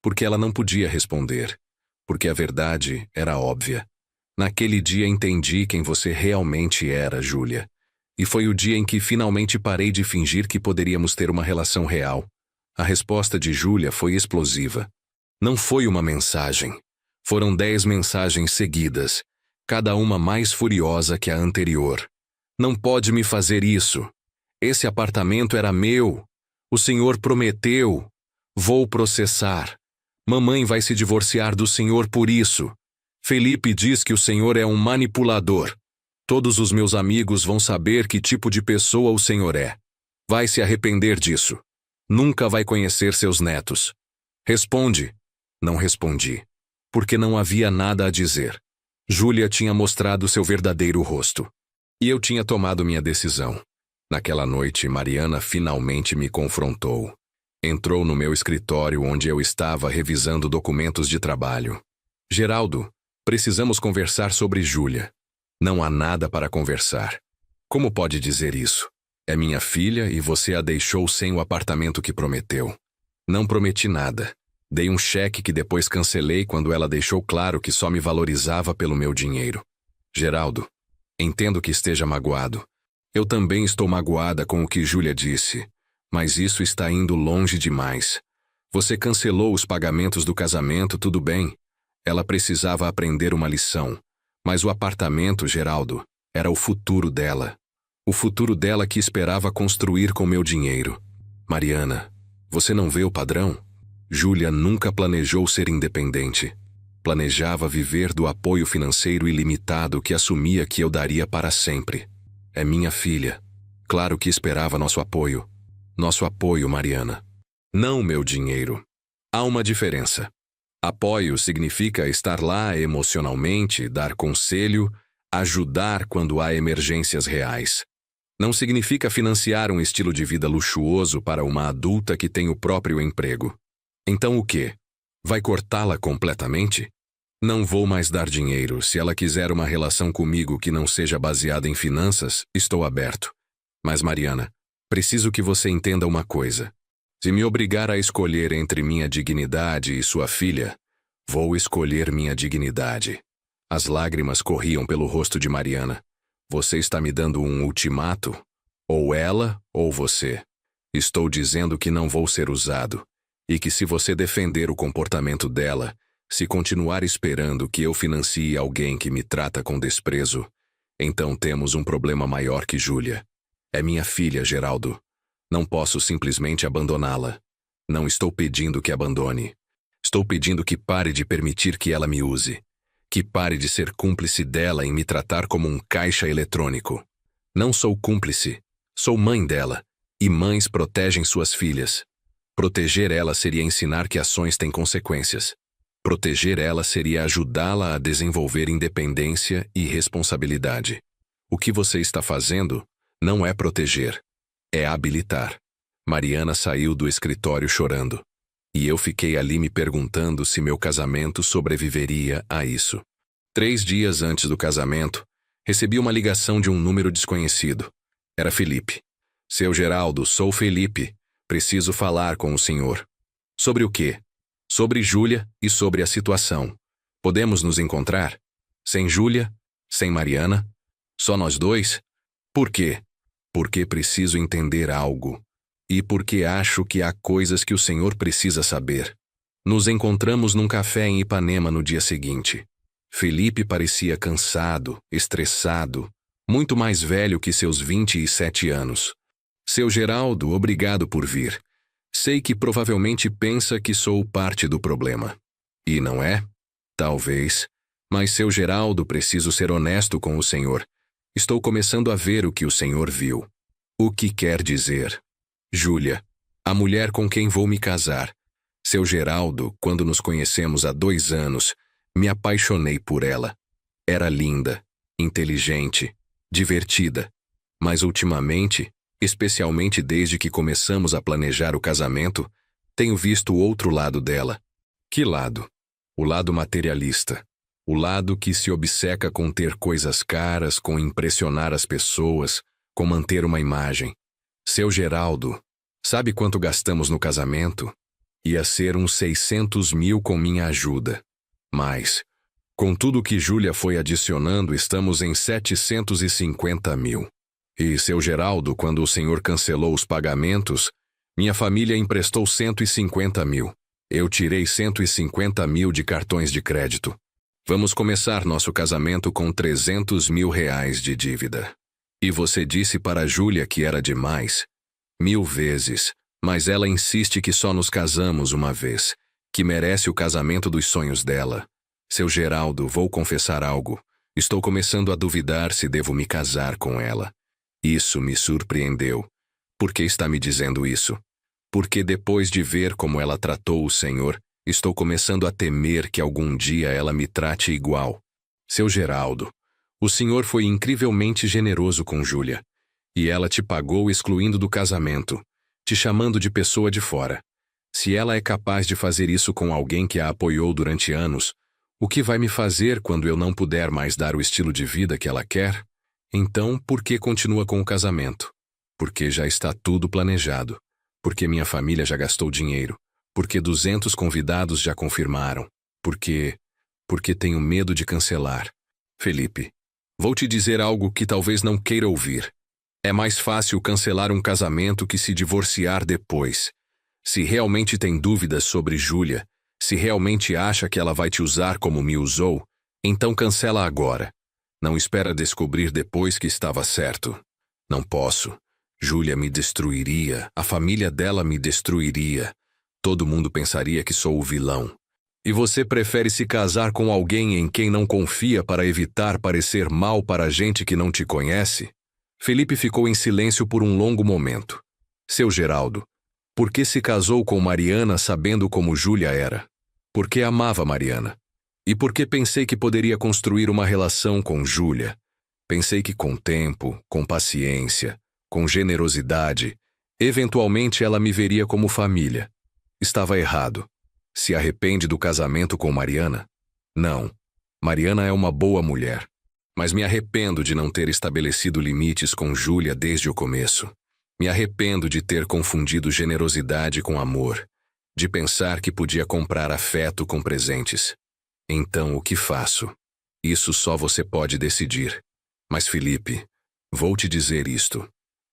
[SPEAKER 1] Porque ela não podia responder. Porque a verdade era óbvia. Naquele dia entendi quem você realmente era, Júlia. E foi o dia em que finalmente parei de fingir que poderíamos ter uma relação real. A resposta de Júlia foi explosiva. Não foi uma mensagem. Foram 10 mensagens seguidas, cada uma mais furiosa que a anterior. Não pode me fazer isso. Esse apartamento era meu. O senhor prometeu. Vou processar. Mamãe vai se divorciar do senhor por isso. Felipe diz que o senhor é um manipulador. Todos os meus amigos vão saber que tipo de pessoa o senhor é. Vai se arrepender disso. Nunca vai conhecer seus netos. Responde. Não respondi. Porque não havia nada a dizer. Júlia tinha mostrado seu verdadeiro rosto. E eu tinha tomado minha decisão. Naquela noite, Mariana finalmente me confrontou. Entrou no meu escritório onde eu estava revisando documentos de trabalho. Geraldo, precisamos conversar sobre Júlia. Não há nada para conversar. Como pode dizer isso? É minha filha e você a deixou sem o apartamento que prometeu. Não prometi nada. Dei um cheque que depois cancelei quando ela deixou claro que só me valorizava pelo meu dinheiro. Geraldo, entendo que esteja magoado. Eu também estou magoada com o que Júlia disse, mas isso está indo longe demais. Você cancelou os pagamentos do casamento, tudo bem. Ela precisava aprender uma lição. Mas o apartamento, Geraldo, era o futuro dela. O futuro dela que esperava construir com meu dinheiro. Mariana, você não vê o padrão? Júlia nunca planejou ser independente. Planejava viver do apoio financeiro ilimitado que assumia que eu daria para sempre. É minha filha. Claro que esperava nosso apoio. Nosso apoio, Mariana. Não meu dinheiro. Há uma diferença. Apoio significa estar lá emocionalmente, dar conselho, ajudar quando há emergências reais. Não significa financiar um estilo de vida luxuoso para uma adulta que tem o próprio emprego. Então o quê? Vai cortá-la completamente? Não vou mais dar dinheiro. Se ela quiser uma relação comigo que não seja baseada em finanças, estou aberto. Mas, Mariana, preciso que você entenda uma coisa. Se me obrigar a escolher entre minha dignidade e sua filha, vou escolher minha dignidade. As lágrimas corriam pelo rosto de Mariana. Você está me dando um ultimato? Ou ela, ou você. Estou dizendo que não vou ser usado. E que se você defender o comportamento dela, se continuar esperando que eu financie alguém que me trata com desprezo, então temos um problema maior que Júlia. É minha filha, Geraldo. Não posso simplesmente abandoná-la. Não estou pedindo que abandone. Estou pedindo que pare de permitir que ela me use. Que pare de ser cúmplice dela em me tratar como um caixa eletrônico. Não sou cúmplice. Sou mãe dela. E mães protegem suas filhas. Proteger ela seria ensinar que ações têm consequências. Proteger ela seria ajudá-la a desenvolver independência e responsabilidade. O que você está fazendo não é proteger, é habilitar. Mariana saiu do escritório chorando. E eu fiquei ali me perguntando se meu casamento sobreviveria a isso. 3 dias antes do casamento, recebi uma ligação de um número desconhecido. Era Felipe. Seu Geraldo, sou Felipe. Preciso falar com o senhor. Sobre o quê? Sobre Júlia e sobre a situação. Podemos nos encontrar? Sem Júlia? Sem Mariana? Só nós dois? Por quê? Porque preciso entender algo. E porque acho que há coisas que o senhor precisa saber. Nos encontramos num café em Ipanema no dia seguinte. Felipe parecia cansado, estressado, muito mais velho que seus 27 anos. Seu Geraldo, obrigado por vir. Sei que provavelmente pensa que sou parte do problema. E não é? Talvez. Mas, seu Geraldo, preciso ser honesto com o senhor. Estou começando a ver o que o senhor viu. O que quer dizer? Júlia, a mulher com quem vou me casar. Seu Geraldo, quando nos conhecemos há 2 anos, me apaixonei por ela. Era linda, inteligente, divertida. Mas ultimamente, especialmente desde que começamos a planejar o casamento, tenho visto o outro lado dela. Que lado? O lado materialista. O lado que se obceca com ter coisas caras, com impressionar as pessoas, com manter uma imagem. Seu Geraldo, sabe quanto gastamos no casamento? Ia ser uns 600 mil com minha ajuda. Mas, com tudo que Júlia foi adicionando, estamos em 750 mil. E, seu Geraldo, quando o senhor cancelou os pagamentos, minha família emprestou 150 mil. Eu tirei 150 mil de cartões de crédito. Vamos começar nosso casamento com 300 mil reais de dívida. E você disse para a Júlia que era demais. 1000 vezes. Mas ela insiste que só nos casamos uma vez, que merece o casamento dos sonhos dela. Seu Geraldo, vou confessar algo. Estou começando a duvidar se devo me casar com ela. Isso me surpreendeu. Por que está me dizendo isso? Porque depois de ver como ela tratou o Senhor, estou começando a temer que algum dia ela me trate igual. Seu Geraldo, o Senhor foi incrivelmente generoso com Júlia. E ela te pagou excluindo do casamento, te chamando de pessoa de fora. Se ela é capaz de fazer isso com alguém que a apoiou durante anos, o que vai me fazer quando eu não puder mais dar o estilo de vida que ela quer? Então, por que continua com o casamento? Porque já está tudo planejado. Porque minha família já gastou dinheiro. Porque 200 convidados já confirmaram. Porque tenho medo de cancelar. Felipe, vou te dizer algo que talvez não queira ouvir. É mais fácil cancelar um casamento que se divorciar depois. Se realmente tem dúvidas sobre Júlia, se realmente acha que ela vai te usar como me usou, então cancela agora. Não espera descobrir depois que estava certo. Não posso. Júlia me destruiria, a família dela me destruiria. Todo mundo pensaria que sou o vilão. E você prefere se casar com alguém em quem não confia para evitar parecer mal para a gente que não te conhece? Felipe ficou em silêncio por um longo momento. Seu Geraldo, por que se casou com Mariana sabendo como Júlia era? Porque amava Mariana. E porque pensei que poderia construir uma relação com Júlia. Pensei que com tempo, com paciência, com generosidade, eventualmente ela me veria como família. Estava errado. Se arrepende do casamento com Mariana? Não. Mariana é uma boa mulher. Mas me arrependo de não ter estabelecido limites com Júlia desde o começo. Me arrependo de ter confundido generosidade com amor, de pensar que podia comprar afeto com presentes. Então, o que faço? Isso só você pode decidir. Mas, Felipe, vou te dizer isto.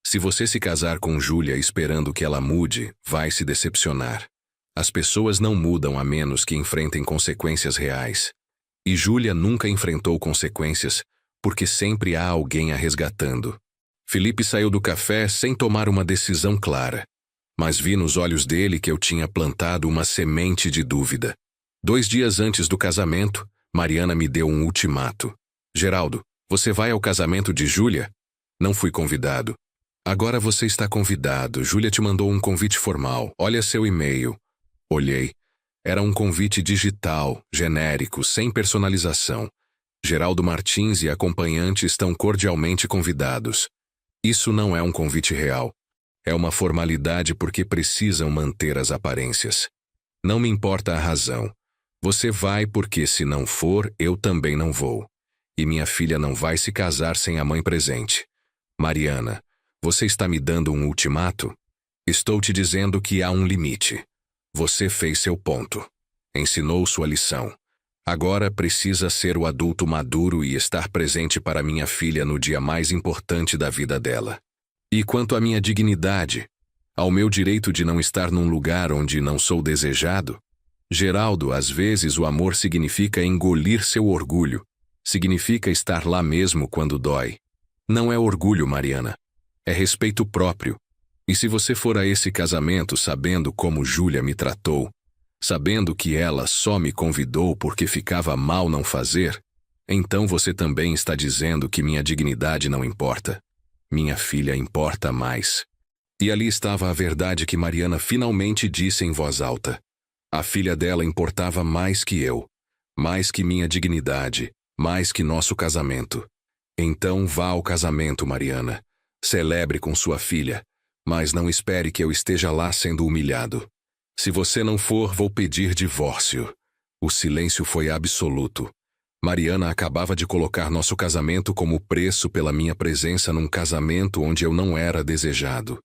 [SPEAKER 1] Se você se casar com Júlia esperando que ela mude, vai se decepcionar. As pessoas não mudam a menos que enfrentem consequências reais. E Júlia nunca enfrentou consequências, porque sempre há alguém a resgatando. Felipe saiu do café sem tomar uma decisão clara. Mas vi nos olhos dele que eu tinha plantado uma semente de dúvida. 2 dias antes do casamento, Mariana me deu um ultimato. Geraldo, você vai ao casamento de Júlia? Não fui convidado. Agora você está convidado. Júlia te mandou um convite formal. Olha seu e-mail. Olhei. Era um convite digital, genérico, sem personalização. Geraldo Martins e acompanhante estão cordialmente convidados. Isso não é um convite real. É uma formalidade porque precisam manter as aparências. Não me importa a razão. Você vai porque, se não for, eu também não vou. E minha filha não vai se casar sem a mãe presente. Mariana, você está me dando um ultimato? Estou te dizendo que há um limite. Você fez seu ponto. Ensinou sua lição. Agora precisa ser o adulto maduro e estar presente para minha filha no dia mais importante da vida dela. E quanto à minha dignidade, ao meu direito de não estar num lugar onde não sou desejado? Geraldo, às vezes o amor significa engolir seu orgulho. Significa estar lá mesmo quando dói. Não é orgulho, Mariana. É respeito próprio. E se você for a esse casamento sabendo como Júlia me tratou, sabendo que ela só me convidou porque ficava mal não fazer, então você também está dizendo que minha dignidade não importa. Minha filha importa mais. E ali estava a verdade que Mariana finalmente disse em voz alta. A filha dela importava mais que eu, mais que minha dignidade, mais que nosso casamento. Então vá ao casamento, Mariana. Celebre com sua filha, mas não espere que eu esteja lá sendo humilhado. Se você não for, vou pedir divórcio. O silêncio foi absoluto. Mariana acabava de colocar nosso casamento como preço pela minha presença num casamento onde eu não era desejado.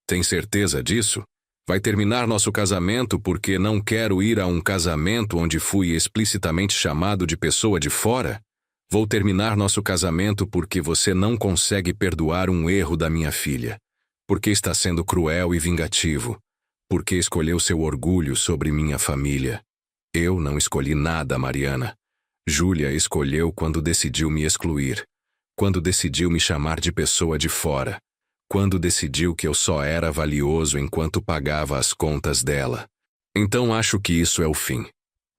[SPEAKER 1] Tem certeza disso? Vai terminar nosso casamento porque não quero ir a um casamento onde fui explicitamente chamado de pessoa de fora? Vou terminar nosso casamento porque você não consegue perdoar um erro da minha filha. Porque está sendo cruel e vingativo. Porque escolheu seu orgulho sobre minha família. Eu não escolhi nada, Mariana. Júlia escolheu quando decidiu me excluir. Quando decidiu me chamar de pessoa de fora. Quando decidiu que eu só era valioso enquanto pagava as contas dela. Então acho que isso é o fim.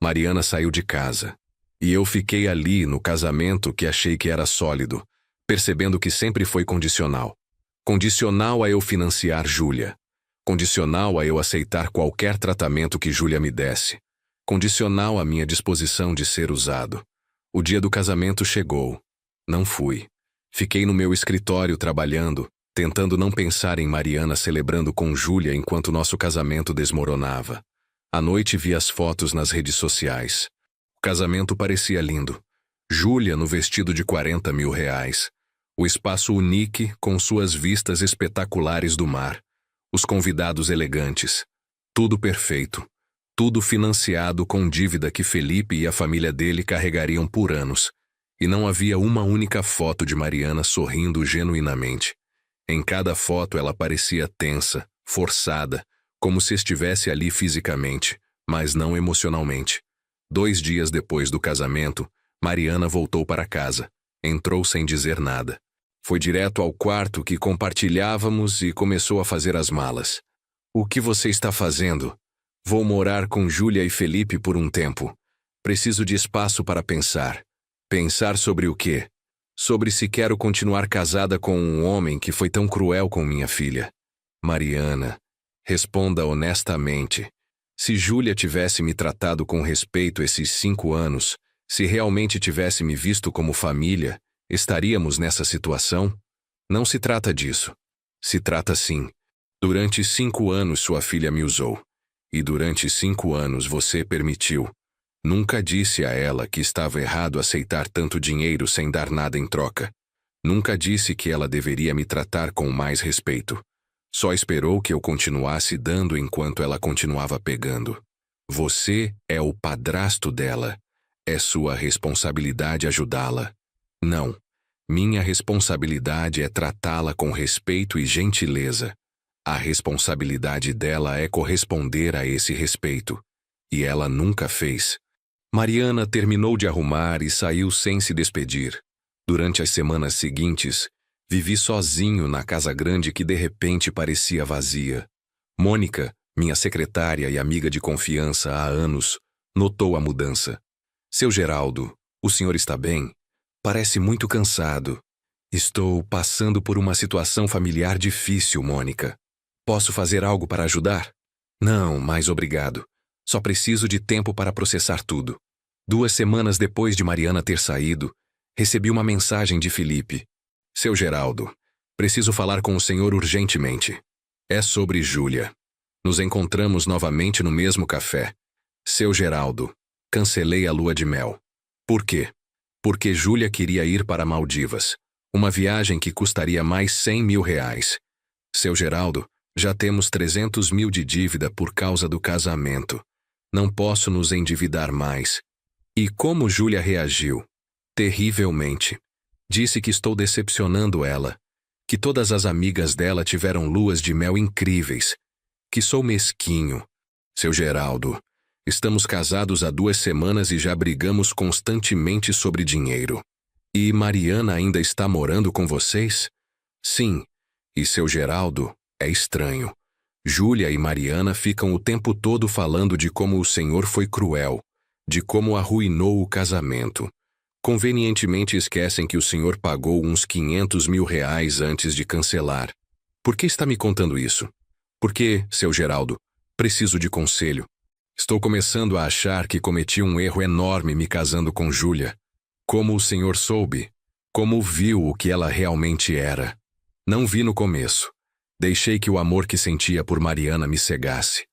[SPEAKER 1] Mariana saiu de casa. E eu fiquei ali no casamento que achei que era sólido, percebendo que sempre foi condicional. Condicional a eu financiar Júlia. Condicional a eu aceitar qualquer tratamento que Júlia me desse. Condicional à minha disposição de ser usado. O dia do casamento chegou. Não fui. Fiquei no meu escritório trabalhando, tentando não pensar em Mariana celebrando com Júlia enquanto nosso casamento desmoronava. À noite vi as fotos nas redes sociais. O casamento parecia lindo. Júlia no vestido de 40 mil reais. O espaço unique com suas vistas espetaculares do mar. Os convidados elegantes. Tudo perfeito. Tudo financiado com dívida que Felipe e a família dele carregariam por anos. E não havia uma única foto de Mariana sorrindo genuinamente. Em cada foto ela parecia tensa, forçada, como se estivesse ali fisicamente, mas não emocionalmente. 2 dias depois do casamento, Mariana voltou para casa. Entrou sem dizer nada. Foi direto ao quarto que compartilhávamos e começou a fazer as malas. O que você está fazendo? Vou morar com Júlia e Felipe por um tempo. Preciso de espaço para pensar. Pensar sobre o quê? Sobre se quero continuar casada com um homem que foi tão cruel com minha filha. Mariana, responda honestamente. Se Júlia tivesse me tratado com respeito esses 5 anos, se realmente tivesse me visto como família, estaríamos nessa situação? Não se trata disso. Se trata sim. Durante 5 anos sua filha me usou. E durante 5 anos você permitiu. Nunca disse a ela que estava errado aceitar tanto dinheiro sem dar nada em troca. Nunca disse que ela deveria me tratar com mais respeito. Só esperou que eu continuasse dando enquanto ela continuava pegando. Você é o padrasto dela. É sua responsabilidade ajudá-la. Não. Minha responsabilidade é tratá-la com respeito e gentileza. A responsabilidade dela é corresponder a esse respeito. E ela nunca fez. Mariana terminou de arrumar e saiu sem se despedir. Durante as semanas seguintes, vivi sozinho na casa grande que de repente parecia vazia. Mônica, minha secretária e amiga de confiança há anos, notou a mudança. Seu Geraldo, o senhor está bem? Parece muito cansado. Estou passando por uma situação familiar difícil, Mônica. Posso fazer algo para ajudar? Não, mas obrigado. Só preciso de tempo para processar tudo. 2 semanas depois de Mariana ter saído, recebi uma mensagem de Felipe. Seu Geraldo, preciso falar com o senhor urgentemente. É sobre Júlia. Nos encontramos novamente no mesmo café. Seu Geraldo, cancelei a lua de mel. Por quê? Porque Júlia queria ir para Maldivas. Uma viagem que custaria mais 100 mil reais. Seu Geraldo, já temos 300 mil de dívida por causa do casamento. Não posso nos endividar mais. E como Júlia reagiu? Terrivelmente. Disse que estou decepcionando ela. Que todas as amigas dela tiveram luas de mel incríveis. Que sou mesquinho. Seu Geraldo, estamos casados há 2 semanas e já brigamos constantemente sobre dinheiro. E Mariana ainda está morando com vocês? Sim. E seu Geraldo? É estranho. Júlia e Mariana ficam o tempo todo falando de como o senhor foi cruel, de como arruinou o casamento. Convenientemente esquecem que o senhor pagou uns 500 mil reais antes de cancelar. Por que está me contando isso? Porque, seu Geraldo, preciso de conselho. Estou começando a achar que cometi um erro enorme me casando com Júlia. Como o senhor soube? Como viu o que ela realmente era? Não vi no começo. Deixei que o amor que sentia por Mariana me cegasse.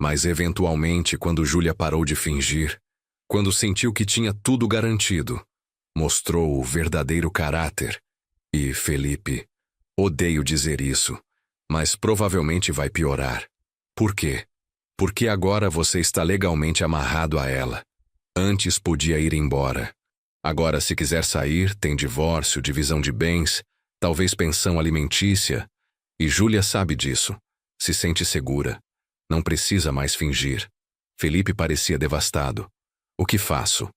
[SPEAKER 1] Mas eventualmente, quando Júlia parou de fingir, quando sentiu que tinha tudo garantido, mostrou o verdadeiro caráter. E, Felipe, odeio dizer isso, mas provavelmente vai piorar. Por quê? Porque agora você está legalmente amarrado a ela. Antes podia ir embora. Agora, se quiser sair, tem divórcio, divisão de bens, talvez pensão alimentícia. E Júlia sabe disso. Se sente segura. Não precisa mais fingir. Felipe parecia devastado. O que faço?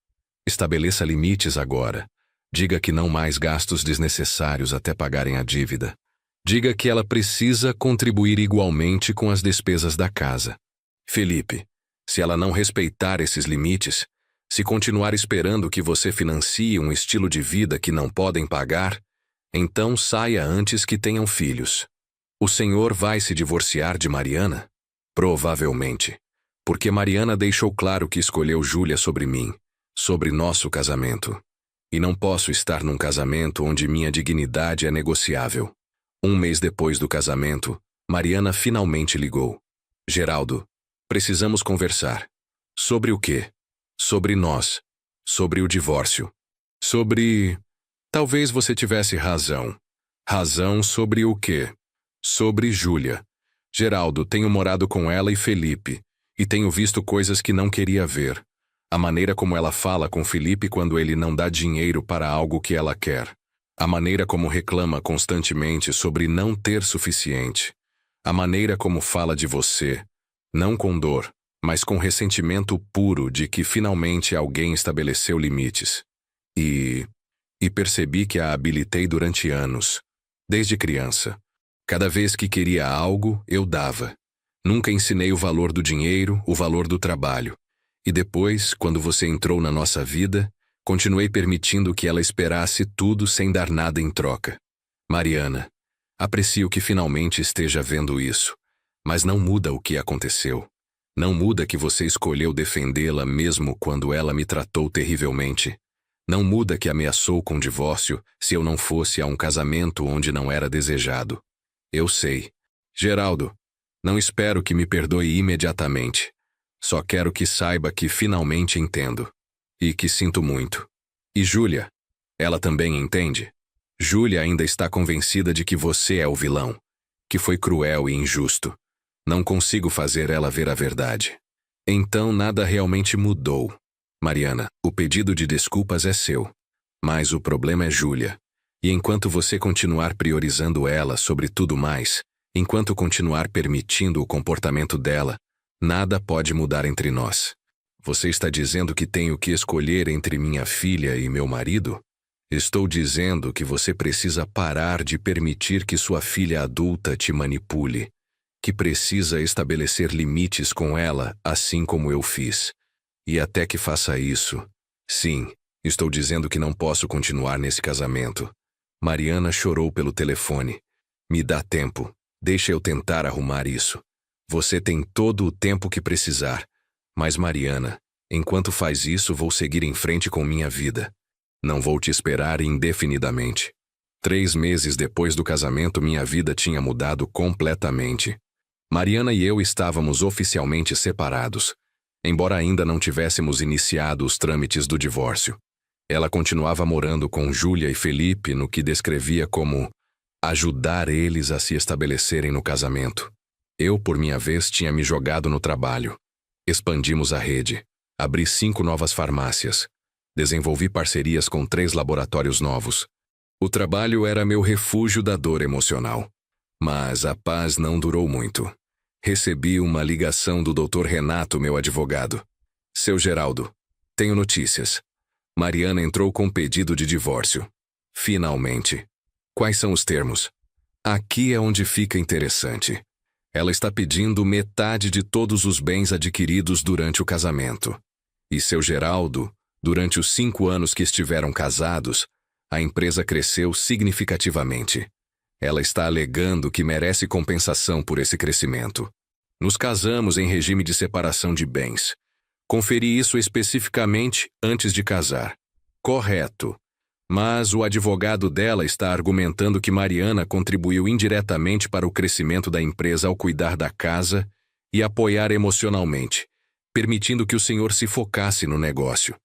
[SPEAKER 1] Estabeleça limites agora. Diga que não mais gastos desnecessários até pagarem a dívida. Diga que ela precisa contribuir igualmente com as despesas da casa. Felipe, se ela não respeitar esses limites, se continuar esperando que você financie um estilo de vida que não podem pagar, então saia antes que tenham filhos. O senhor vai se divorciar de Mariana? Provavelmente. Porque Mariana deixou claro que escolheu Júlia sobre mim, sobre nosso casamento. E não posso estar num casamento onde minha dignidade é negociável. Um mês depois do casamento, Mariana finalmente ligou. Geraldo, precisamos conversar. Sobre o quê? Sobre nós. Sobre o divórcio. Sobre... Talvez você tivesse razão. Razão sobre o quê? Sobre Júlia. Geraldo, tenho morado com ela e Felipe, e tenho visto coisas que não queria ver. A maneira como ela fala com Felipe quando ele não dá dinheiro para algo que ela quer. A maneira como reclama constantemente sobre não ter suficiente. A maneira como fala de você, não com dor, mas com ressentimento puro de que finalmente alguém estabeleceu limites. E percebi que a habilitei durante anos, desde criança. Cada vez que queria algo, eu dava. Nunca ensinei o valor do dinheiro, o valor do trabalho. E depois, quando você entrou na nossa vida, continuei permitindo que ela esperasse tudo sem dar nada em troca. Mariana, aprecio que finalmente esteja vendo isso, mas não muda o que aconteceu. Não muda que você escolheu defendê-la mesmo quando ela me tratou terrivelmente. Não muda que ameaçou com divórcio se eu não fosse a um casamento onde não era desejado. Eu sei. Geraldo, não espero que me perdoe imediatamente. Só quero que saiba que finalmente entendo. E que sinto muito. E Júlia? Ela também entende? Júlia ainda está convencida de que você é o vilão. Que foi cruel e injusto. Não consigo fazer ela ver a verdade. Então nada realmente mudou. Mariana, o pedido de desculpas é seu. Mas o problema é Júlia. E enquanto você continuar priorizando ela sobre tudo mais, enquanto continuar permitindo o comportamento dela, nada pode mudar entre nós. Você está dizendo que tenho que escolher entre minha filha e meu marido? Estou dizendo que você precisa parar de permitir que sua filha adulta te manipule, que precisa estabelecer limites com ela, assim como eu fiz. E até que faça isso, sim, estou dizendo que não posso continuar nesse casamento. Mariana chorou pelo telefone. Me dá tempo, deixa eu tentar arrumar isso. Você tem todo o tempo que precisar. Mas Mariana, enquanto faz isso, vou seguir em frente com minha vida. Não vou te esperar indefinidamente. 3 meses depois do casamento, minha vida tinha mudado completamente. Mariana e eu estávamos oficialmente separados, embora ainda não tivéssemos iniciado os trâmites do divórcio. Ela continuava morando com Júlia e Felipe no que descrevia como ajudar eles a se estabelecerem no casamento. Eu, por minha vez, tinha me jogado no trabalho. Expandimos a rede. Abri 5 novas farmácias. Desenvolvi parcerias com 3 laboratórios novos. O trabalho era meu refúgio da dor emocional. Mas a paz não durou muito. Recebi uma ligação do Dr. Renato, meu advogado. Seu Geraldo, tenho notícias. Mariana entrou com pedido de divórcio. Finalmente. Quais são os termos? Aqui é onde fica interessante. Ela está pedindo metade de todos os bens adquiridos durante o casamento. E seu Geraldo, durante os 5 anos que estiveram casados, a empresa cresceu significativamente. Ela está alegando que merece compensação por esse crescimento. Nos casamos em regime de separação de bens. Conferi isso especificamente antes de casar. Correto. Mas o advogado dela está argumentando que Mariana contribuiu indiretamente para o crescimento da empresa ao cuidar da casa e apoiar emocionalmente, permitindo que o senhor se focasse no negócio.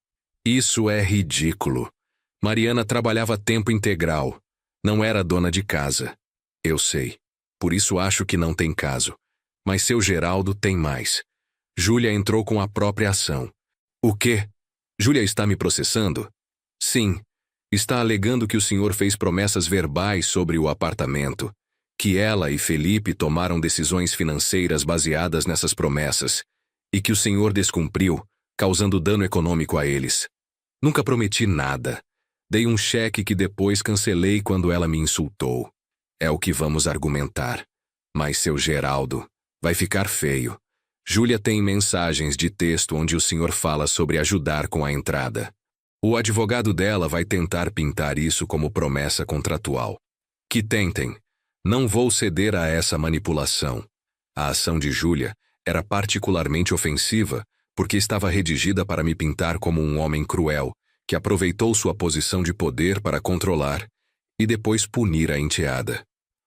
[SPEAKER 1] Isso é ridículo. Mariana trabalhava tempo integral. Não era dona de casa. Eu sei. Por isso acho que não tem caso. Mas seu Geraldo tem mais. Júlia entrou com a própria ação. O quê? Júlia está me processando? Sim, está alegando que o senhor fez promessas verbais sobre o apartamento, que ela e Felipe tomaram decisões financeiras baseadas nessas promessas, e que o senhor descumpriu, causando dano econômico a eles. Nunca prometi nada. Dei um cheque que depois cancelei quando ela me insultou. É o que vamos argumentar. Mas, seu Geraldo, vai ficar feio. Júlia tem mensagens de texto onde o senhor fala sobre ajudar com a entrada. O advogado dela vai tentar pintar isso como promessa contratual. Que tentem. Não vou ceder a essa manipulação. A ação de Júlia era particularmente ofensiva porque estava redigida para me pintar como um homem cruel, que aproveitou sua posição de poder para controlar e depois punir a enteada.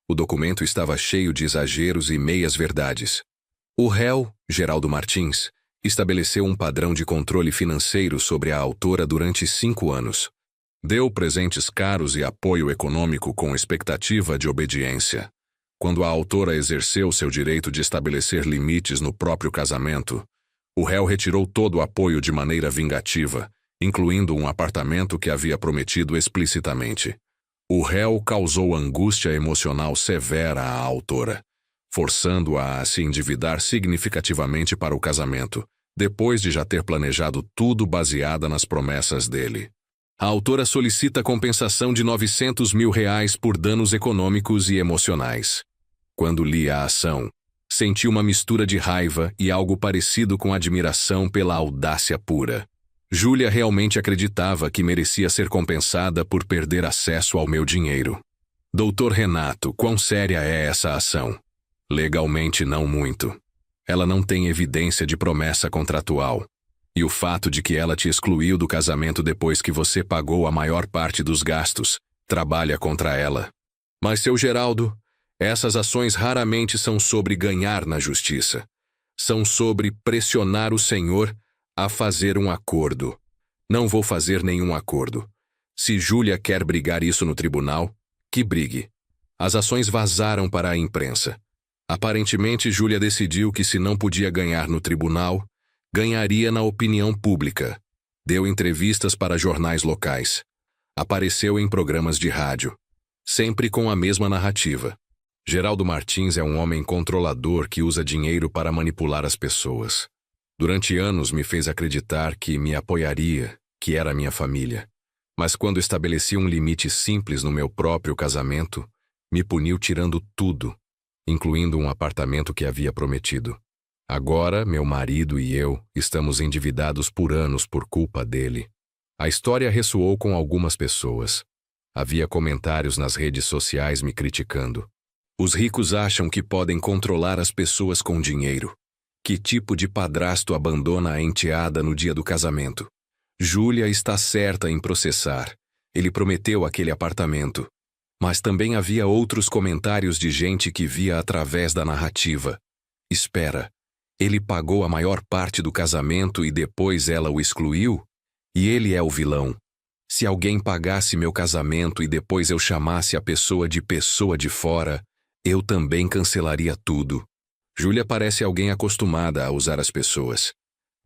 [SPEAKER 1] O documento estava cheio de exageros e meias-verdades. O réu, Geraldo Martins, estabeleceu um padrão de controle financeiro sobre a autora durante 5 anos. Deu presentes caros e apoio econômico com expectativa de obediência. Quando a autora exerceu seu direito de estabelecer limites no próprio casamento, o réu retirou todo o apoio de maneira vingativa, incluindo um apartamento que havia prometido explicitamente. O réu causou angústia emocional severa à autora, forçando-a a se endividar significativamente para o casamento, depois de já ter planejado tudo baseada nas promessas dele. A autora solicita compensação de R$ 900 mil por danos econômicos e emocionais. Quando li a ação, senti uma mistura de raiva e algo parecido com admiração pela audácia pura. Júlia realmente acreditava que merecia ser compensada por perder acesso ao meu dinheiro. Doutor Renato, quão séria é essa ação? Legalmente não muito. Ela não tem evidência de promessa contratual. E o fato de que ela te excluiu do casamento depois que você pagou a maior parte dos gastos trabalha contra ela. Mas, seu Geraldo, essas ações raramente são sobre ganhar na justiça. São sobre pressionar o senhor a fazer um acordo. Não vou fazer nenhum acordo. Se Júlia quer brigar isso no tribunal, que brigue. As ações vazaram para a imprensa. Aparentemente, Júlia decidiu que se não podia ganhar no tribunal, ganharia na opinião pública. Deu entrevistas para jornais locais. Apareceu em programas de rádio. Sempre com a mesma narrativa. Geraldo Martins é um homem controlador que usa dinheiro para manipular as pessoas. Durante anos me fez acreditar que me apoiaria, que era minha família. Mas quando estabeleci um limite simples no meu próprio casamento, me puniu tirando tudo, incluindo um apartamento que havia prometido. Agora, meu marido e eu estamos endividados por anos por culpa dele. A história ressoou com algumas pessoas. Havia comentários nas redes sociais me criticando. Os ricos acham que podem controlar as pessoas com dinheiro. Que tipo de padrasto abandona a enteada no dia do casamento? Júlia está certa em processar. Ele prometeu aquele apartamento. Mas também havia outros comentários de gente que via através da narrativa. Espera. Ele pagou a maior parte do casamento e depois ela o excluiu? E ele é o vilão. Se alguém pagasse meu casamento e depois eu chamasse a pessoa de fora, eu também cancelaria tudo. Júlia parece alguém acostumada a usar as pessoas.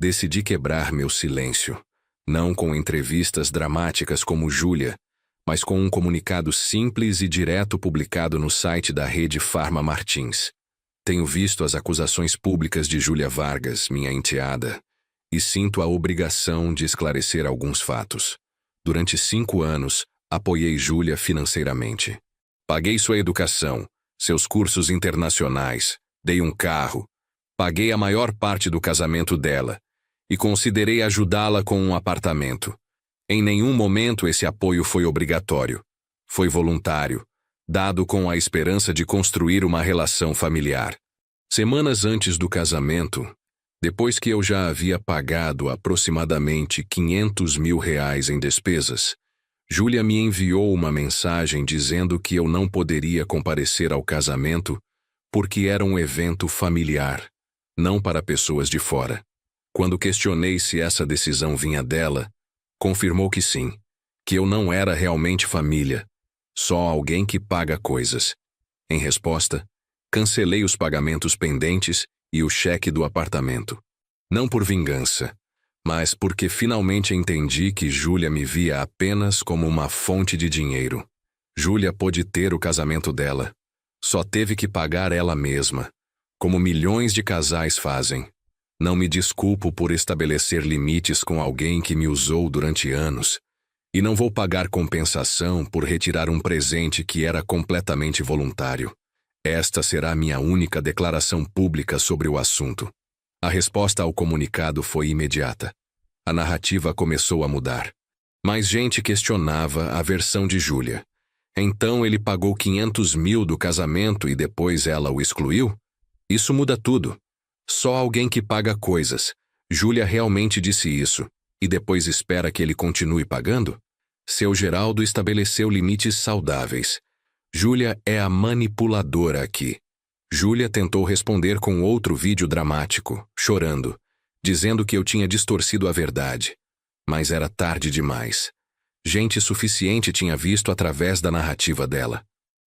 [SPEAKER 1] Decidi quebrar meu silêncio. Não com entrevistas dramáticas como Júlia, mas com um comunicado simples e direto publicado no site da rede Farma Martins. Tenho visto as acusações públicas de Júlia Vargas, minha enteada, e sinto a obrigação de esclarecer alguns fatos. Durante 5 anos, apoiei Júlia financeiramente. Paguei sua educação, seus cursos internacionais, dei um carro, paguei a maior parte do casamento dela e considerei ajudá-la com um apartamento. Em nenhum momento esse apoio foi obrigatório. Foi voluntário, dado com a esperança de construir uma relação familiar. Semanas antes do casamento, depois que eu já havia pagado aproximadamente R$ 500 mil em despesas, Júlia me enviou uma mensagem dizendo que eu não poderia comparecer ao casamento porque era um evento familiar, não para pessoas de fora. Quando questionei se essa decisão vinha dela, confirmou que sim, que eu não era realmente família, só alguém que paga coisas. Em resposta, cancelei os pagamentos pendentes e o cheque do apartamento. Não por vingança, mas porque finalmente entendi que Júlia me via apenas como uma fonte de dinheiro. Júlia pôde ter o casamento dela. Só teve que pagar ela mesma, como milhões de casais fazem. Não me desculpo por estabelecer limites com alguém que me usou durante anos, e não vou pagar compensação por retirar um presente que era completamente voluntário. Esta será minha única declaração pública sobre o assunto. A resposta ao comunicado foi imediata. A narrativa começou a mudar. Mais gente questionava a versão de Júlia. Então ele pagou 500 mil do casamento e depois ela o excluiu? Isso muda tudo. Só alguém que paga coisas. Júlia realmente disse isso, e depois espera que ele continue pagando? Seu Geraldo estabeleceu limites saudáveis. Júlia é a manipuladora aqui. Júlia tentou responder com outro vídeo dramático, chorando, dizendo que eu tinha distorcido a verdade. Mas era tarde demais. Gente suficiente tinha visto através da narrativa dela.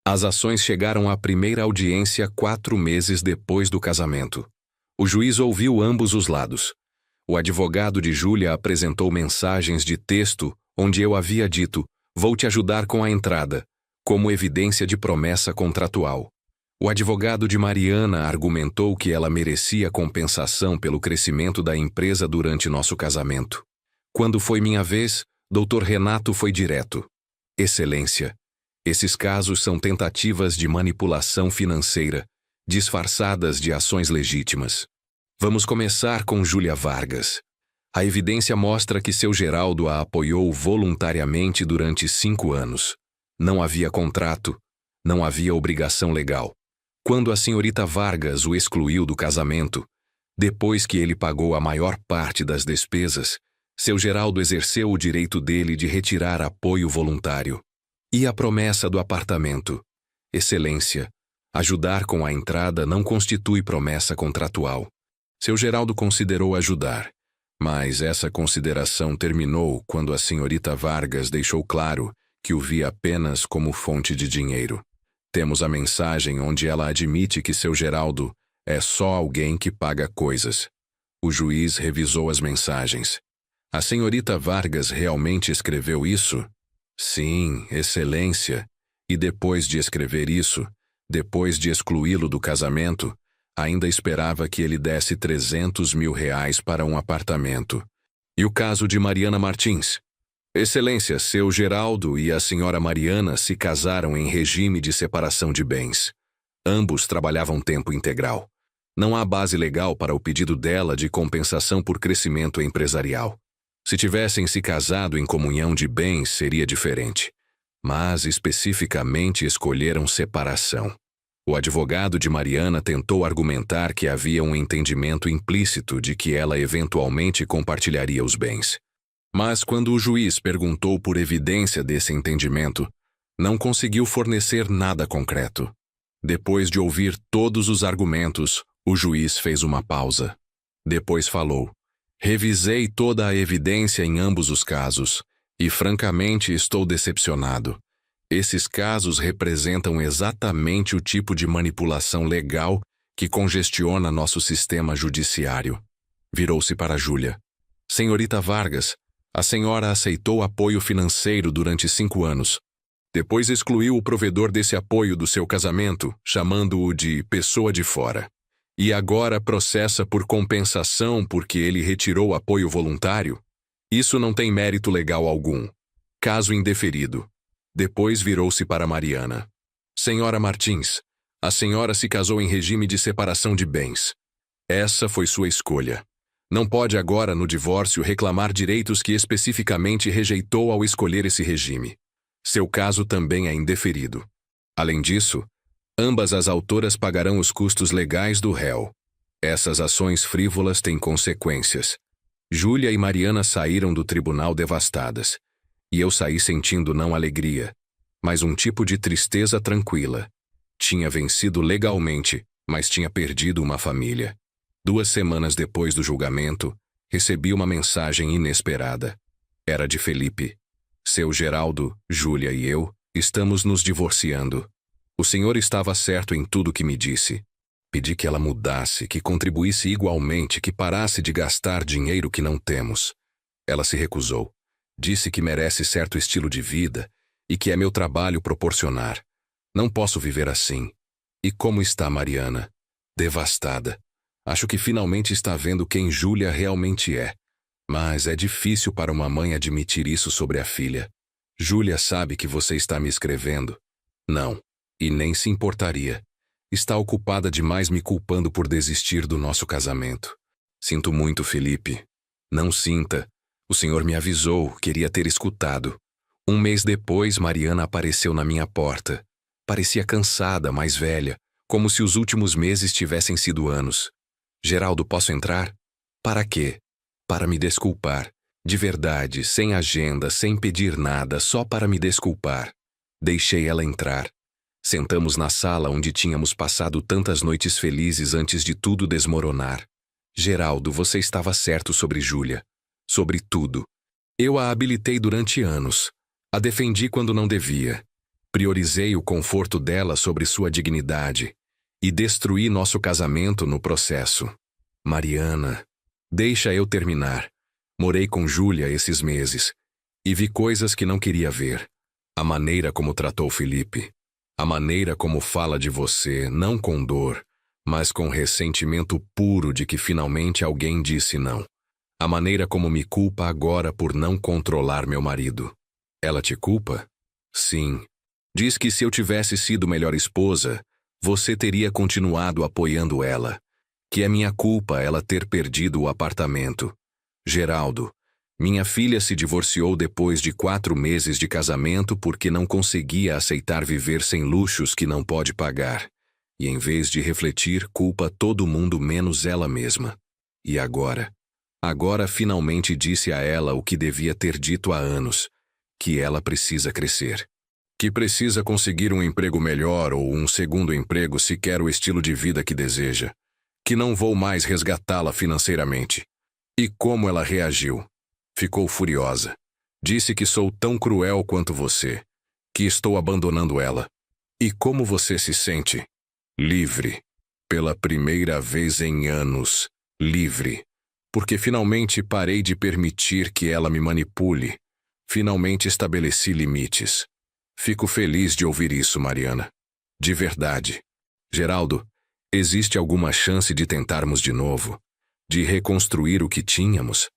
[SPEAKER 1] As ações chegaram à primeira audiência 4 meses depois do casamento. O juiz ouviu ambos os lados. O advogado de Júlia apresentou mensagens de texto onde eu havia dito: "Vou te ajudar com a entrada", como evidência de promessa contratual. O advogado de Mariana argumentou que ela merecia compensação pelo crescimento da empresa durante nosso casamento. Quando foi minha vez, Dr. Renato foi direto: "Excelência, esses casos são tentativas de manipulação financeira, disfarçadas de ações legítimas. Vamos começar com Júlia Vargas. A evidência mostra que seu Geraldo a apoiou voluntariamente durante 5 anos. Não havia contrato, não havia obrigação legal. Quando a senhorita Vargas o excluiu do casamento, depois que ele pagou a maior parte das despesas, seu Geraldo exerceu o direito dele de retirar apoio voluntário. E a promessa do apartamento? Excelência, ajudar com a entrada não constitui promessa contratual. Seu Geraldo considerou ajudar, mas essa consideração terminou quando a senhorita Vargas deixou claro que o via apenas como fonte de dinheiro. Temos a mensagem onde ela admite que seu Geraldo é só alguém que paga coisas. O juiz revisou as mensagens. A senhorita Vargas realmente escreveu isso? Sim, excelência. E depois de escrever isso, depois de excluí-lo do casamento, ainda esperava que ele desse 300 mil reais para um apartamento. E o caso de Mariana Martins? Excelência, seu Geraldo e a senhora Mariana se casaram em regime de separação de bens. Ambos trabalhavam tempo integral. Não há base legal para o pedido dela de compensação por crescimento empresarial. Se tivessem se casado em comunhão de bens, seria diferente. Mas especificamente escolheram separação. O advogado de Mariana tentou argumentar que havia um entendimento implícito de que ela eventualmente compartilharia os bens. Mas quando o juiz perguntou por evidência desse entendimento, não conseguiu fornecer nada concreto. Depois de ouvir todos os argumentos, o juiz fez uma pausa. Depois falou: "Revisei toda a evidência em ambos os casos, e francamente estou decepcionado. Esses casos representam exatamente o tipo de manipulação legal que congestiona nosso sistema judiciário." Virou-se para Júlia. "Senhorita Vargas, a senhora aceitou apoio financeiro durante 5 anos. Depois excluiu o provedor desse apoio do seu casamento, chamando-o de pessoa de fora. E agora processa por compensação porque ele retirou apoio voluntário? Isso não tem mérito legal algum. Caso indeferido." Depois virou-se para Mariana. "Senhora Martins, a senhora se casou em regime de separação de bens. Essa foi sua escolha. Não pode agora, no divórcio, reclamar direitos que especificamente rejeitou ao escolher esse regime. Seu caso também é indeferido. Além disso, ambas as autoras pagarão os custos legais do réu. Essas ações frívolas têm consequências." Júlia e Mariana saíram do tribunal devastadas. E eu saí sentindo não alegria, mas um tipo de tristeza tranquila. Tinha vencido legalmente, mas tinha perdido uma família. 2 semanas depois do julgamento, recebi uma mensagem inesperada. Era de Felipe. "Seu Geraldo, Júlia e eu estamos nos divorciando. O senhor estava certo em tudo que me disse. Pedi que ela mudasse, que contribuísse igualmente, que parasse de gastar dinheiro que não temos. Ela se recusou. Disse que merece certo estilo de vida e que é meu trabalho proporcionar. Não posso viver assim. E como está Mariana? Devastada. Acho que finalmente está vendo quem Júlia realmente é. Mas é difícil para uma mãe admitir isso sobre a filha. Júlia sabe que você está me escrevendo? Não. E nem se importaria. Está ocupada demais me culpando por desistir do nosso casamento. Sinto muito, Felipe. Não sinta. O senhor me avisou, queria ter escutado. Um mês depois, Mariana apareceu na minha porta. Parecia cansada, mais velha, como se os últimos meses tivessem sido anos. Geraldo, posso entrar? Para quê? Para me desculpar. De verdade, sem agenda, sem pedir nada, só para me desculpar. Deixei ela entrar. Sentamos na sala onde tínhamos passado tantas noites felizes antes de tudo desmoronar. Geraldo, você estava certo sobre Júlia. Sobre tudo. Eu a habilitei durante anos. A defendi quando não devia. Priorizei o conforto dela sobre sua dignidade. E destruí nosso casamento no processo. Mariana, deixa eu terminar. Morei com Júlia esses meses. E vi coisas que não queria ver. A maneira como tratou Felipe. A maneira como fala de você, não com dor, mas com ressentimento puro de que finalmente alguém disse não. A maneira como me culpa agora por não controlar meu marido. Ela te culpa? Sim. Diz que se eu tivesse sido melhor esposa, você teria continuado apoiando ela. Que é minha culpa ela ter perdido o apartamento. Geraldo, minha filha se divorciou depois de 4 meses de casamento porque não conseguia aceitar viver sem luxos que não pode pagar. E em vez de refletir, culpa todo mundo menos ela mesma. E agora? Agora finalmente disse a ela o que devia ter dito há anos, que ela precisa crescer. Que precisa conseguir um emprego melhor ou um segundo emprego se quer o estilo de vida que deseja. Que não vou mais resgatá-la financeiramente. E como ela reagiu? Ficou furiosa. Disse que sou tão cruel quanto você, que estou abandonando ela. E como você se sente? Livre. Pela primeira vez em anos, livre. Porque finalmente parei de permitir que ela me manipule. Finalmente estabeleci limites. Fico feliz de ouvir isso, Mariana. De verdade. Geraldo, existe alguma chance de tentarmos de novo? De reconstruir o que tínhamos?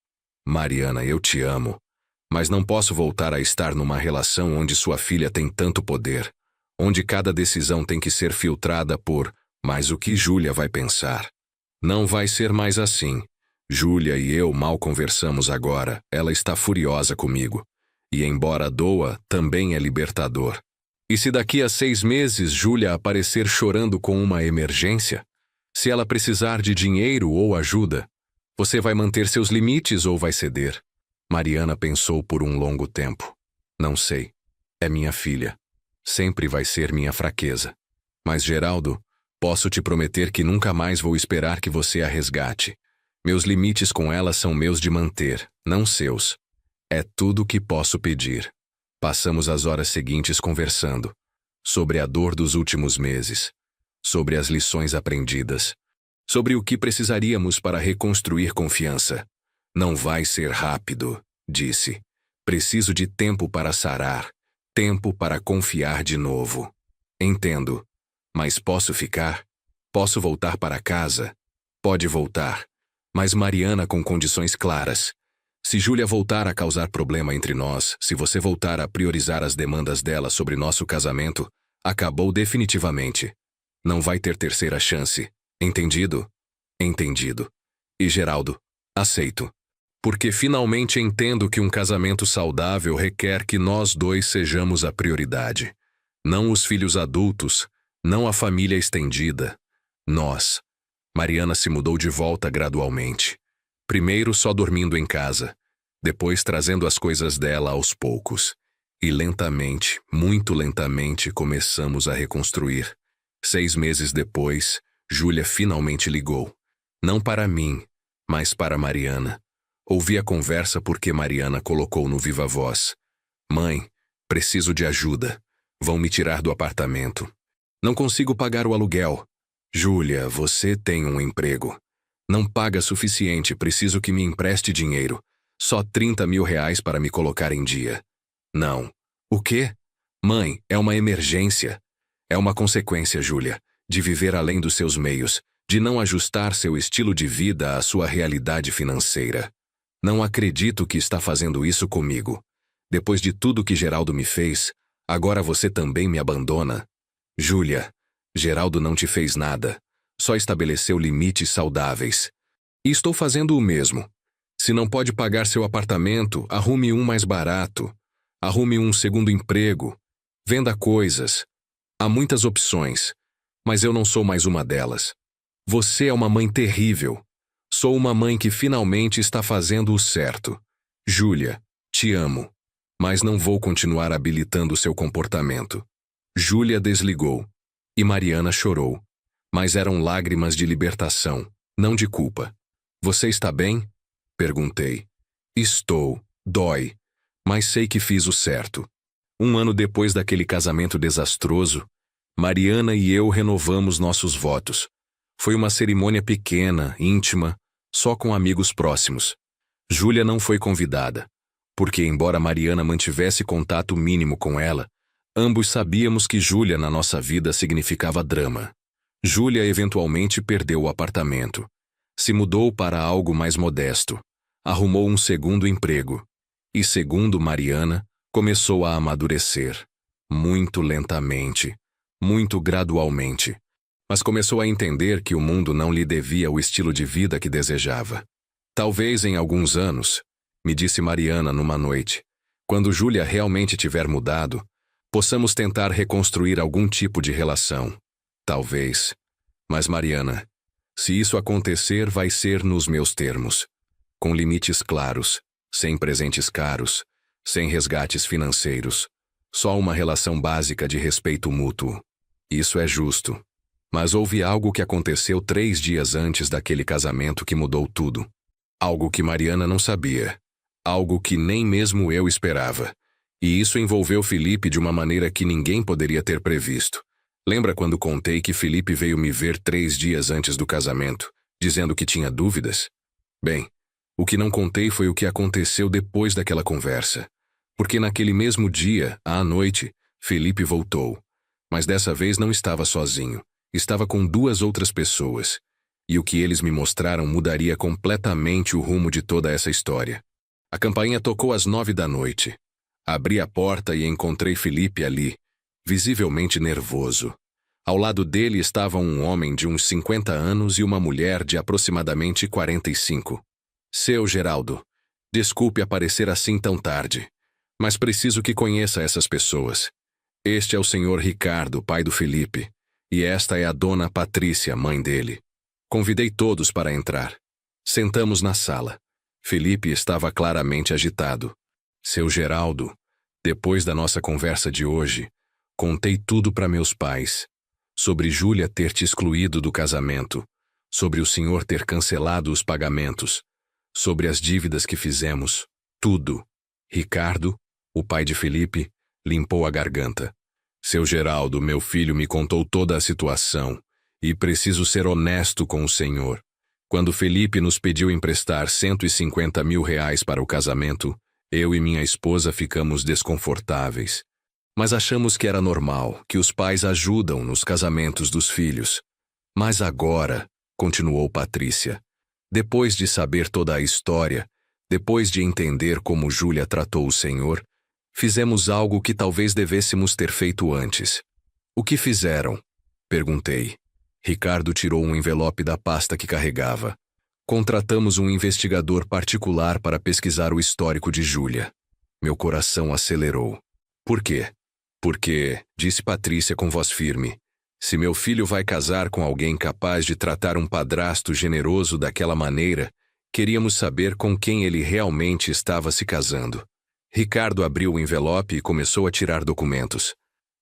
[SPEAKER 1] Mariana, eu te amo. Mas não posso voltar a estar numa relação onde sua filha tem tanto poder. Onde cada decisão tem que ser filtrada por, mas o que Júlia vai pensar? Não vai ser mais assim. Júlia e eu mal conversamos agora, ela está furiosa comigo. E embora doa, também é libertador. E se daqui a 6 meses Júlia aparecer chorando com uma emergência? Se ela precisar de dinheiro ou ajuda, você vai manter seus limites ou vai ceder? Mariana pensou por um longo tempo. Não sei. É minha filha. Sempre vai ser minha fraqueza. Mas, Geraldo, posso te prometer que nunca mais vou esperar que você a resgate. Meus limites com ela são meus de manter, não seus. É tudo o que posso pedir. Passamos as horas seguintes conversando. Sobre a dor dos últimos meses. Sobre as lições aprendidas. Sobre o que precisaríamos para reconstruir confiança. Não vai ser rápido, disse. Preciso de tempo para sarar. Tempo para confiar de novo. Entendo. Mas posso ficar? Posso voltar para casa? Pode voltar. Mas Mariana com condições claras. Se Júlia voltar a causar problema entre nós, se você voltar a priorizar as demandas dela sobre nosso casamento, acabou definitivamente. Não vai ter terceira chance. Entendido? Entendido. E Geraldo, aceito. Porque finalmente entendo que um casamento saudável requer que nós dois sejamos a prioridade. Não os filhos adultos, não a família estendida. Nós. Mariana se mudou de volta gradualmente. Primeiro só dormindo em casa, depois trazendo as coisas dela aos poucos. E lentamente, muito lentamente, começamos a reconstruir. 6 meses depois, Júlia finalmente ligou. Não para mim, mas para Mariana. Ouvi a conversa porque Mariana colocou no viva voz. Mãe, preciso de ajuda. Vão me tirar do apartamento. Não consigo pagar o aluguel. Júlia, você tem um emprego. Não paga suficiente, preciso que me empreste dinheiro. Só 30 mil reais para me colocar em dia. Não. O quê? Mãe, é uma emergência. É uma consequência, Júlia, de viver além dos seus meios, de não ajustar seu estilo de vida à sua realidade financeira. Não acredito que está fazendo isso comigo. Depois de tudo que Geraldo me fez, agora você também me abandona? Júlia, Geraldo não te fez nada. Só estabeleceu limites saudáveis. E estou fazendo o mesmo. Se não pode pagar seu apartamento, arrume um mais barato. Arrume um segundo emprego. Venda coisas. Há muitas opções, mas eu não sou mais uma delas. Você é uma mãe terrível. Sou uma mãe que finalmente está fazendo o certo. Júlia, te amo, mas não vou continuar habilitando seu comportamento. Júlia desligou. E Mariana chorou. Mas eram lágrimas de libertação, não de culpa. Você está bem? Perguntei. Estou. Dói. Mas sei que fiz o certo. Um ano depois daquele casamento desastroso, Mariana e eu renovamos nossos votos. Foi uma cerimônia pequena, íntima, só com amigos próximos. Júlia não foi convidada, porque embora Mariana mantivesse contato mínimo com ela, ambos sabíamos que Júlia na nossa vida significava drama. Júlia eventualmente perdeu o apartamento. Se mudou para algo mais modesto. Arrumou um segundo emprego. E, segundo Mariana, começou a amadurecer. Muito lentamente. Muito gradualmente. Mas começou a entender que o mundo não lhe devia o estilo de vida que desejava. Talvez em alguns anos, me disse Mariana numa noite, quando Júlia realmente tiver mudado, possamos tentar reconstruir algum tipo de relação. Talvez. Mas Mariana, se isso acontecer, vai ser nos meus termos. Com limites claros, sem presentes caros, sem resgates financeiros. Só uma relação básica de respeito mútuo. Isso é justo. Mas houve algo que aconteceu 3 dias antes daquele casamento que mudou tudo. Algo que Mariana não sabia. Algo que nem mesmo eu esperava. E isso envolveu Felipe de uma maneira que ninguém poderia ter previsto. Lembra quando contei que Felipe veio me ver 3 dias antes do casamento, dizendo que tinha dúvidas? Bem, o que não contei foi o que aconteceu depois daquela conversa. Porque naquele mesmo dia, à noite, Felipe voltou. Mas dessa vez não estava sozinho. Estava com 2 outras pessoas. E o que eles me mostraram mudaria completamente o rumo de toda essa história. A campainha tocou às 9 da noite. Abri a porta e encontrei Felipe ali, visivelmente nervoso. Ao lado dele estava um homem de uns 50 anos e uma mulher de aproximadamente 45. Seu Geraldo, desculpe aparecer assim tão tarde, mas preciso que conheça essas pessoas. Este é o senhor Ricardo, pai do Felipe, e esta é a dona Patrícia, mãe dele. Convidei todos para entrar. Sentamos na sala. Felipe estava claramente agitado. Seu Geraldo, depois da nossa conversa de hoje, contei tudo para meus pais. Sobre Júlia ter te excluído do casamento, sobre o senhor ter cancelado os pagamentos, sobre as dívidas que fizemos, tudo. Ricardo, o pai de Felipe, limpou a garganta. Seu Geraldo, meu filho me contou toda a situação, e preciso ser honesto com o senhor. Quando Felipe nos pediu emprestar 150 mil reais para o casamento, eu e minha esposa ficamos desconfortáveis. Mas achamos que era normal, que os pais ajudam nos casamentos dos filhos. Mas agora, continuou Patrícia, depois de saber toda a história, depois de entender como Júlia tratou o senhor, fizemos algo que talvez devêssemos ter feito antes. O que fizeram? Perguntei. Ricardo tirou um envelope da pasta que carregava. Contratamos um investigador particular para pesquisar o histórico de Júlia. Meu coração acelerou. Por quê? Porque, disse Patrícia com voz firme, se meu filho vai casar com alguém capaz de tratar um padrasto generoso daquela maneira, queríamos saber com quem ele realmente estava se casando. Ricardo abriu o envelope e começou a tirar documentos.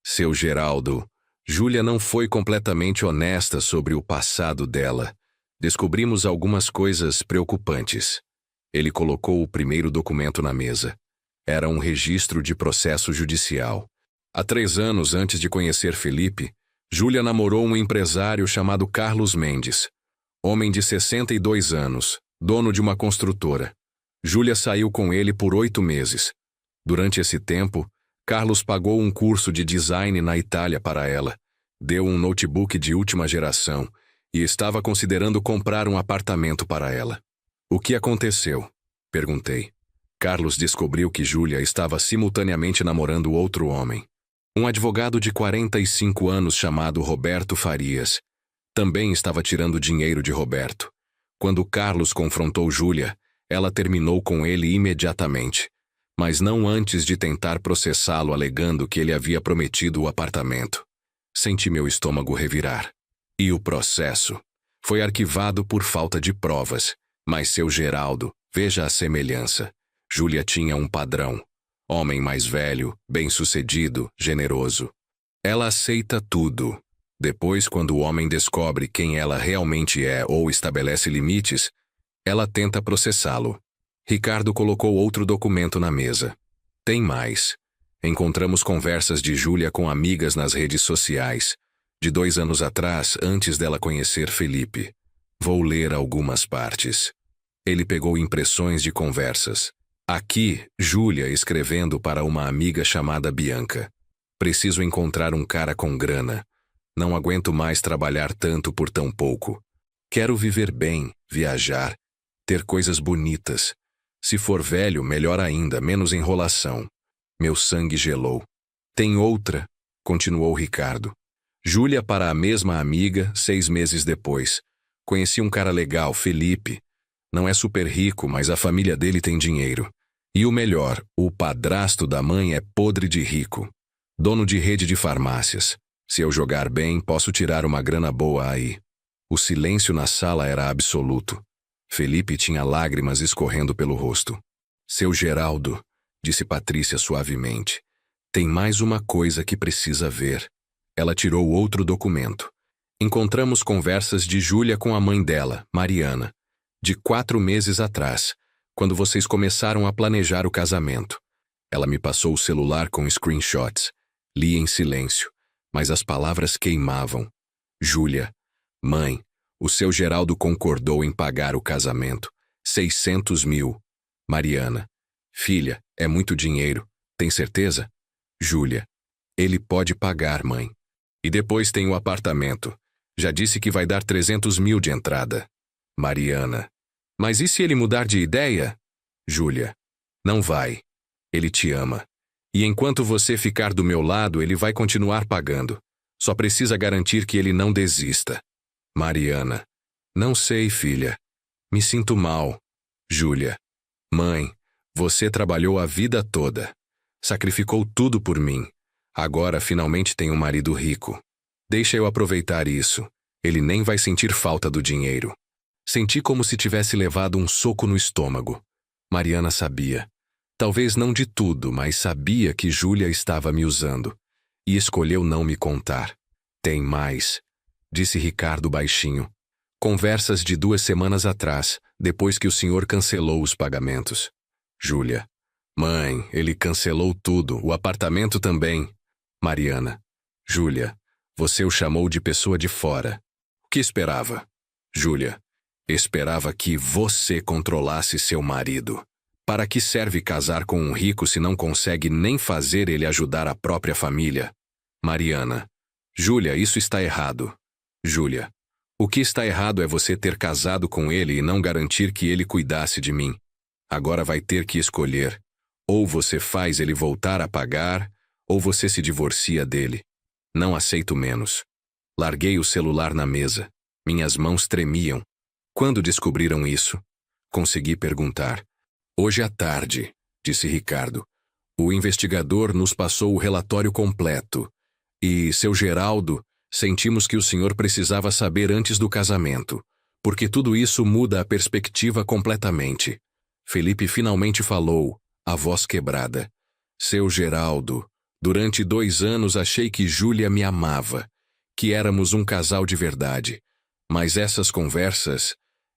[SPEAKER 1] Seu Geraldo, Júlia não foi completamente honesta sobre o passado dela. Descobrimos algumas coisas preocupantes. Ele colocou o primeiro documento na mesa. Era um registro de processo judicial. Há 3 anos antes de conhecer Felipe, Júlia namorou um empresário chamado Carlos Mendes, homem de 62 anos, dono de uma construtora. Júlia saiu com ele por 8 meses. Durante esse tempo, Carlos pagou um curso de design na Itália para ela, deu um notebook de última geração e estava considerando comprar um apartamento para ela. O que aconteceu? Perguntei. Carlos descobriu que Júlia estava simultaneamente namorando outro homem. Um advogado de 45 anos chamado Roberto Farias. Também estava tirando dinheiro de Roberto. Quando Carlos confrontou Júlia, ela terminou com ele imediatamente, mas não antes de tentar processá-lo alegando que ele havia prometido o apartamento. Senti meu estômago revirar. E o processo? Foi arquivado por falta de provas, mas seu Geraldo, veja a semelhança. Júlia tinha um padrão. Homem mais velho, bem-sucedido, generoso. Ela aceita tudo. Depois, quando o homem descobre quem ela realmente é ou estabelece limites, ela tenta processá-lo. Ricardo colocou outro documento na mesa. Tem mais. Encontramos conversas de Júlia com amigas nas redes sociais, de 2 anos atrás, antes dela conhecer Felipe. Vou ler algumas partes. Ele pegou impressões de conversas. Aqui, Júlia escrevendo para uma amiga chamada Bianca. Preciso encontrar um cara com grana. Não aguento mais trabalhar tanto por tão pouco. Quero viver bem, viajar, ter coisas bonitas. Se for velho, melhor ainda, menos enrolação. Meu sangue gelou. Tem outra, continuou Ricardo. Júlia para a mesma amiga, 6 meses depois. Conheci um cara legal, Felipe. Não é super rico, mas a família dele tem dinheiro. E o melhor, o padrasto da mãe é podre de rico. Dono de rede de farmácias. Se eu jogar bem, posso tirar uma grana boa aí. O silêncio na sala era absoluto. Felipe tinha lágrimas escorrendo pelo rosto. Seu Geraldo, disse Patrícia suavemente. Tem mais uma coisa que precisa ver. Ela tirou outro documento. Encontramos conversas de Júlia com a mãe dela, Mariana, de 4 meses atrás, quando vocês começaram a planejar o casamento. Ela me passou o celular com screenshots. Li em silêncio, mas as palavras queimavam. Júlia, mãe, o seu Geraldo concordou em pagar o casamento. 600 mil. Mariana, filha, é muito dinheiro. Tem certeza? Júlia, ele pode pagar, mãe. E depois tem o apartamento. Já disse que vai dar 300 mil de entrada. Mariana, mas e se ele mudar de ideia? Júlia, não vai. Ele te ama. E enquanto você ficar do meu lado, ele vai continuar pagando. Só precisa garantir que ele não desista. Mariana, não sei, filha. Me sinto mal. Júlia, mãe, você trabalhou a vida toda. Sacrificou tudo por mim. Agora finalmente tem um marido rico. Deixa eu aproveitar isso. Ele nem vai sentir falta do dinheiro. Senti como se tivesse levado um soco no estômago. Mariana sabia. Talvez não de tudo, mas sabia que Júlia estava me usando. E escolheu não me contar. Tem mais, disse Ricardo baixinho. Conversas de 2 semanas atrás, depois que o senhor cancelou os pagamentos. Júlia. Mãe, ele cancelou tudo, o apartamento também. Mariana. Júlia, você o chamou de pessoa de fora. O que esperava? Júlia. Esperava que você controlasse seu marido. Para que serve casar com um rico se não consegue nem fazer ele ajudar a própria família? Mariana. Júlia, isso está errado. Júlia. O que está errado é você ter casado com ele e não garantir que ele cuidasse de mim. Agora vai ter que escolher. Ou você faz ele voltar a pagar, ou você se divorcia dele. Não aceito menos. Larguei o celular na mesa. Minhas mãos tremiam. Quando descobriram isso? Consegui perguntar. Hoje à tarde, disse Ricardo. O investigador nos passou o relatório completo. E, seu Geraldo, sentimos que o senhor precisava saber antes do casamento, porque tudo isso muda a perspectiva completamente. Felipe finalmente falou, a voz quebrada. Seu Geraldo, durante 2 anos achei que Júlia me amava, que éramos um casal de verdade. Mas essas conversas,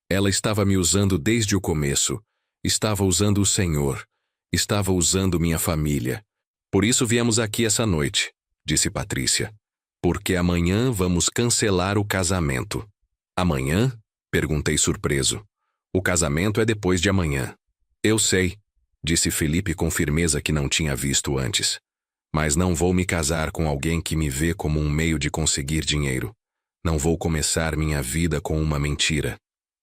[SPEAKER 1] ela estava me usando desde o começo. Estava usando o senhor. Estava usando minha família. Por isso viemos aqui essa noite, disse Patrícia. Porque amanhã vamos cancelar o casamento. Amanhã? Perguntei surpreso. O casamento é depois de amanhã. Eu sei, disse Felipe com firmeza que não tinha visto antes. Mas não vou me casar com alguém que me vê como um meio de conseguir dinheiro. Não vou começar minha vida com uma mentira.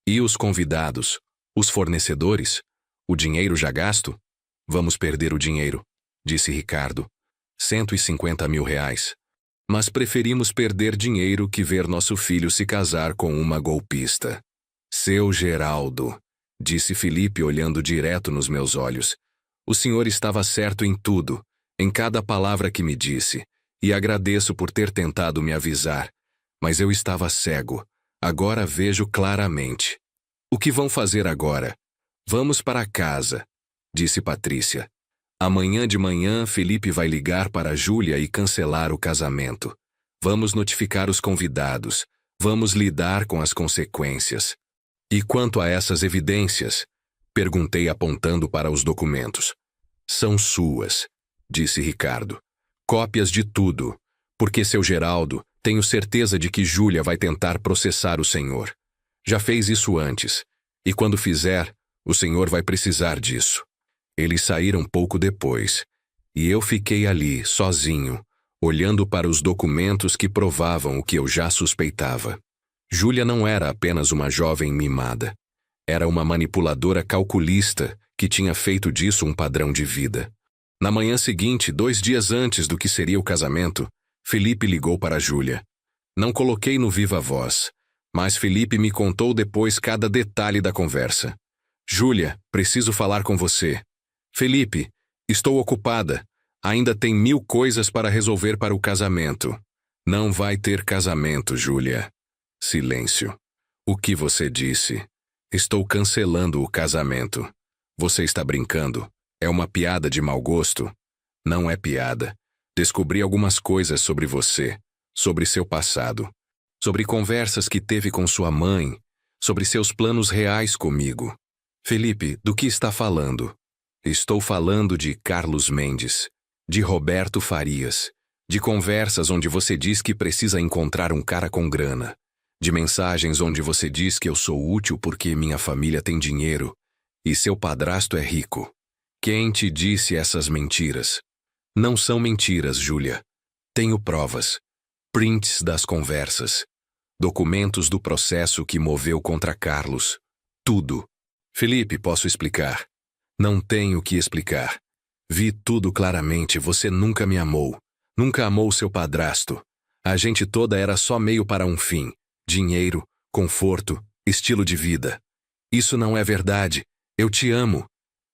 [SPEAKER 1] E os convidados? Os fornecedores? O dinheiro já gasto? Vamos perder o dinheiro, disse Ricardo. 150 mil reais. Mas preferimos perder dinheiro que ver nosso filho se casar com uma golpista. Seu Geraldo, disse Felipe olhando direto nos meus olhos. O senhor estava certo em tudo, em cada palavra que me disse, e agradeço por ter tentado me avisar. Mas eu estava cego. Agora vejo claramente. O que vão fazer agora? Vamos para casa, disse Patrícia. Amanhã de manhã, Felipe vai ligar para Júlia e cancelar o casamento. Vamos notificar os convidados. Vamos lidar com as consequências. E quanto a essas evidências? Perguntei apontando para os documentos. São suas, disse Ricardo. Cópias de tudo. Porque, seu Geraldo, tenho certeza de que Júlia vai tentar processar o senhor. Já fez isso antes. E quando fizer, o senhor vai precisar disso. Eles saíram pouco depois, e eu fiquei ali, sozinho, olhando para os documentos que provavam o que eu já suspeitava. Júlia não era apenas uma jovem mimada. Era uma manipuladora calculista que tinha feito disso um padrão de vida. Na manhã seguinte, 2 dias antes do que seria o casamento, Felipe ligou para Júlia. Não coloquei no viva voz, mas Felipe me contou depois cada detalhe da conversa. Júlia, preciso falar com você. Felipe, estou ocupada. Ainda tem 1000 coisas para resolver para o casamento. Não vai ter casamento, Júlia. Silêncio. O que você disse? Estou cancelando o casamento. Você está brincando? É uma piada de mau gosto? Não é piada. Descobri algumas coisas sobre você, sobre seu passado, sobre conversas que teve com sua mãe, sobre seus planos reais comigo. Felipe, do que está falando? Estou falando de Carlos Mendes, de Roberto Farias, de conversas onde você diz que precisa encontrar um cara com grana, de mensagens onde você diz que eu sou útil porque minha família tem dinheiro e seu padrasto é rico. Quem te disse essas mentiras? Não são mentiras, Júlia. Tenho provas, prints das conversas, documentos do processo que moveu contra Carlos. Tudo. Felipe, posso explicar? Não tenho o que explicar. Vi tudo claramente, você nunca me amou. Nunca amou seu padrasto. A gente toda era só meio para um fim. Dinheiro, conforto, estilo de vida. Isso não é verdade. Eu te amo.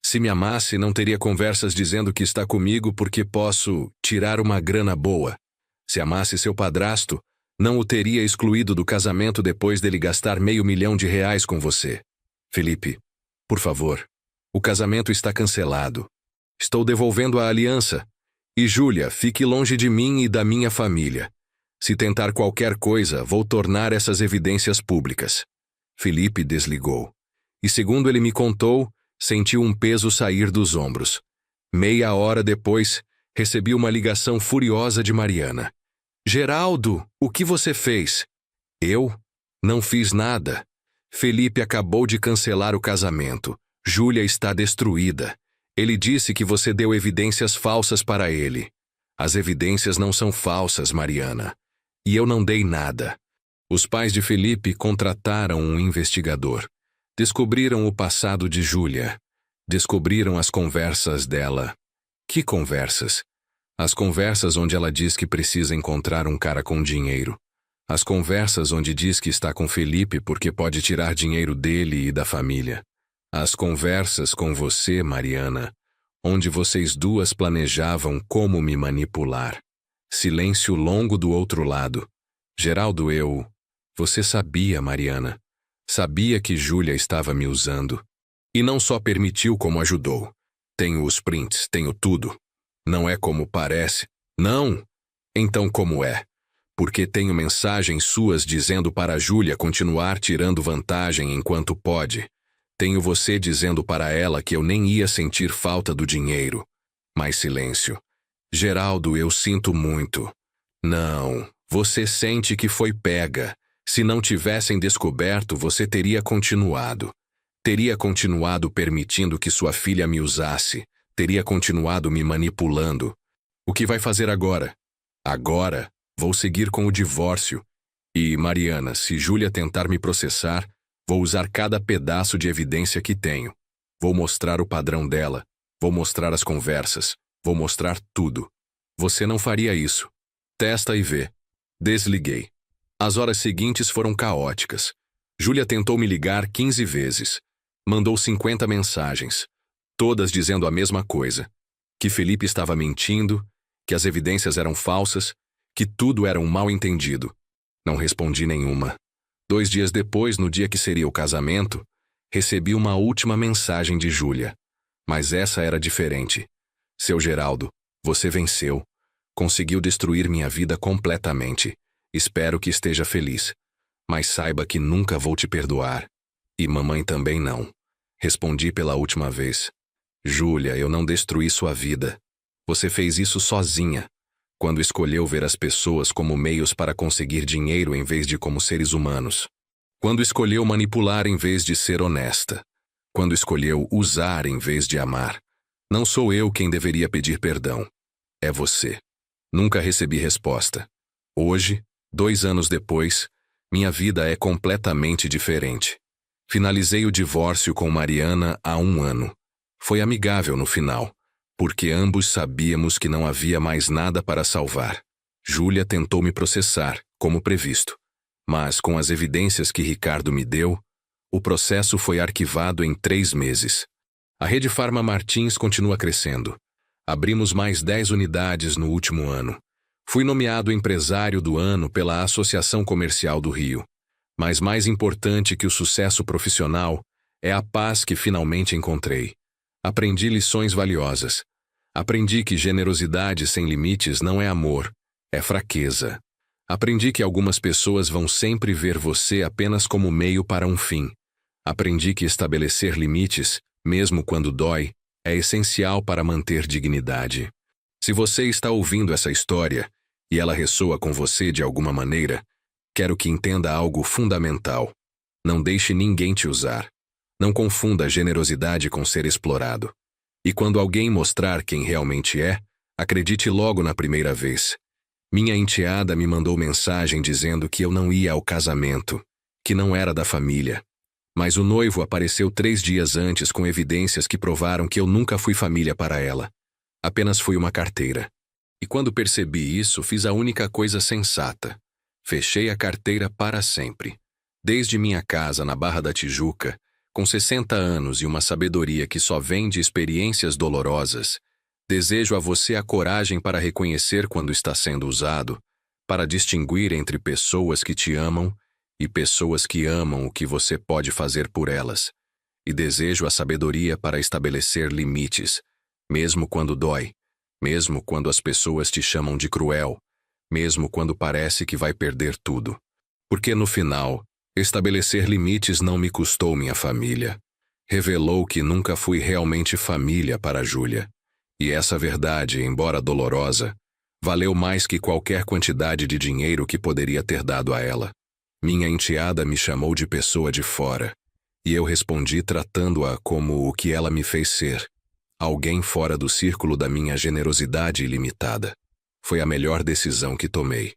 [SPEAKER 1] Se me amasse, não teria conversas dizendo que está comigo porque posso tirar uma grana boa. Se amasse seu padrasto, não o teria excluído do casamento depois dele gastar R$500 mil com você. Felipe, por favor. O casamento está cancelado. Estou devolvendo a aliança. E Júlia, fique longe de mim e da minha família. Se tentar qualquer coisa, vou tornar essas evidências públicas. Felipe desligou. E segundo ele me contou, sentiu um peso sair dos ombros. Meia hora depois, recebi uma ligação furiosa de Mariana. Geraldo, o que você fez? Eu? Não fiz nada. Felipe acabou de cancelar o casamento. Júlia está destruída. Ele disse que você deu evidências falsas para ele. As evidências não são falsas, Mariana. E eu não dei nada. Os pais de Felipe contrataram um investigador. Descobriram o passado de Júlia. Descobriram as conversas dela. Que conversas? As conversas onde ela diz que precisa encontrar um cara com dinheiro. As conversas onde diz que está com Felipe porque pode tirar dinheiro dele e da família. As conversas com você, Mariana, onde vocês duas planejavam como me manipular. Silêncio longo do outro lado. Geraldo, Você sabia, Mariana. Sabia que Júlia estava me usando. E não só permitiu como ajudou. Tenho os prints, tenho tudo. Não é como parece. Não! Então como é? Porque tenho mensagens suas dizendo para Júlia continuar tirando vantagem enquanto pode. Tenho você dizendo para ela que eu nem ia sentir falta do dinheiro. Mais silêncio. Geraldo, eu sinto muito. Não, Você sente que foi pega. Se não tivessem descoberto, você teria continuado. Teria continuado permitindo que sua filha me usasse. Teria continuado me manipulando. O que vai fazer agora? Agora, vou seguir com o divórcio. E, Mariana, se Júlia tentar me processar, vou usar cada pedaço de evidência que tenho. Vou mostrar o padrão dela. Vou mostrar as conversas. Vou mostrar tudo. Você não faria isso. Testa e vê. Desliguei. As horas seguintes foram caóticas. Júlia tentou me ligar 15 vezes. Mandou 50 mensagens. Todas dizendo a mesma coisa. Que Felipe estava mentindo, que as evidências eram falsas, que tudo era um mal-entendido. Não respondi nenhuma. 2 dias depois, no dia que seria o casamento, recebi uma última mensagem de Júlia. Mas essa era diferente. Seu Geraldo, você venceu. Conseguiu destruir minha vida completamente. Espero que esteja feliz. Mas saiba que nunca vou te perdoar. E mamãe também não. Respondi pela última vez. Júlia, eu não destruí sua vida. Você fez isso sozinha, quando escolheu ver as pessoas como meios para conseguir dinheiro em vez de como seres humanos. Quando escolheu manipular em vez de ser honesta. Quando escolheu usar em vez de amar. Não sou eu quem deveria pedir perdão. É você. Nunca recebi resposta. Hoje, 2 anos depois, minha vida é completamente diferente. Finalizei o divórcio com Mariana há 1 ano. Foi amigável no final, porque ambos sabíamos que não havia mais nada para salvar. Júlia tentou me processar, como previsto. Mas, com as evidências que Ricardo me deu, o processo foi arquivado em 3 meses. A Rede Farma Martins continua crescendo. Abrimos mais 10 unidades no último ano. Fui nomeado empresário do ano pela Associação Comercial do Rio. Mas mais importante que o sucesso profissional é a paz que finalmente encontrei. Aprendi lições valiosas. Aprendi que generosidade sem limites não é amor, é fraqueza. Aprendi que algumas pessoas vão sempre ver você apenas como meio para um fim. Aprendi que estabelecer limites, mesmo quando dói, é essencial para manter dignidade. Se você está ouvindo essa história e ela ressoa com você de alguma maneira, quero que entenda algo fundamental. Não deixe ninguém te usar. Não confunda generosidade com ser explorado. E quando alguém mostrar quem realmente é, acredite logo na primeira vez. Minha enteada me mandou mensagem dizendo que eu não ia ao casamento, que não era da família. Mas o noivo apareceu 3 dias antes com evidências que provaram que eu nunca fui família para ela. Apenas fui uma carteira. E quando percebi isso, fiz a única coisa sensata. Fechei a carteira para sempre. Desde minha casa na Barra da Tijuca, com 60 anos e uma sabedoria que só vem de experiências dolorosas, desejo a você a coragem para reconhecer quando está sendo usado, para distinguir entre pessoas que te amam e pessoas que amam o que você pode fazer por elas. E desejo a sabedoria para estabelecer limites, mesmo quando dói, mesmo quando as pessoas te chamam de cruel, mesmo quando parece que vai perder tudo. Porque no final, estabelecer limites não me custou minha família. Revelou que nunca fui realmente família para Júlia. E essa verdade, embora dolorosa, valeu mais que qualquer quantidade de dinheiro que poderia ter dado a ela. Minha enteada me chamou de pessoa de fora, e eu respondi tratando-a como o que ela me fez ser, alguém fora do círculo da minha generosidade ilimitada. Foi a melhor decisão que tomei.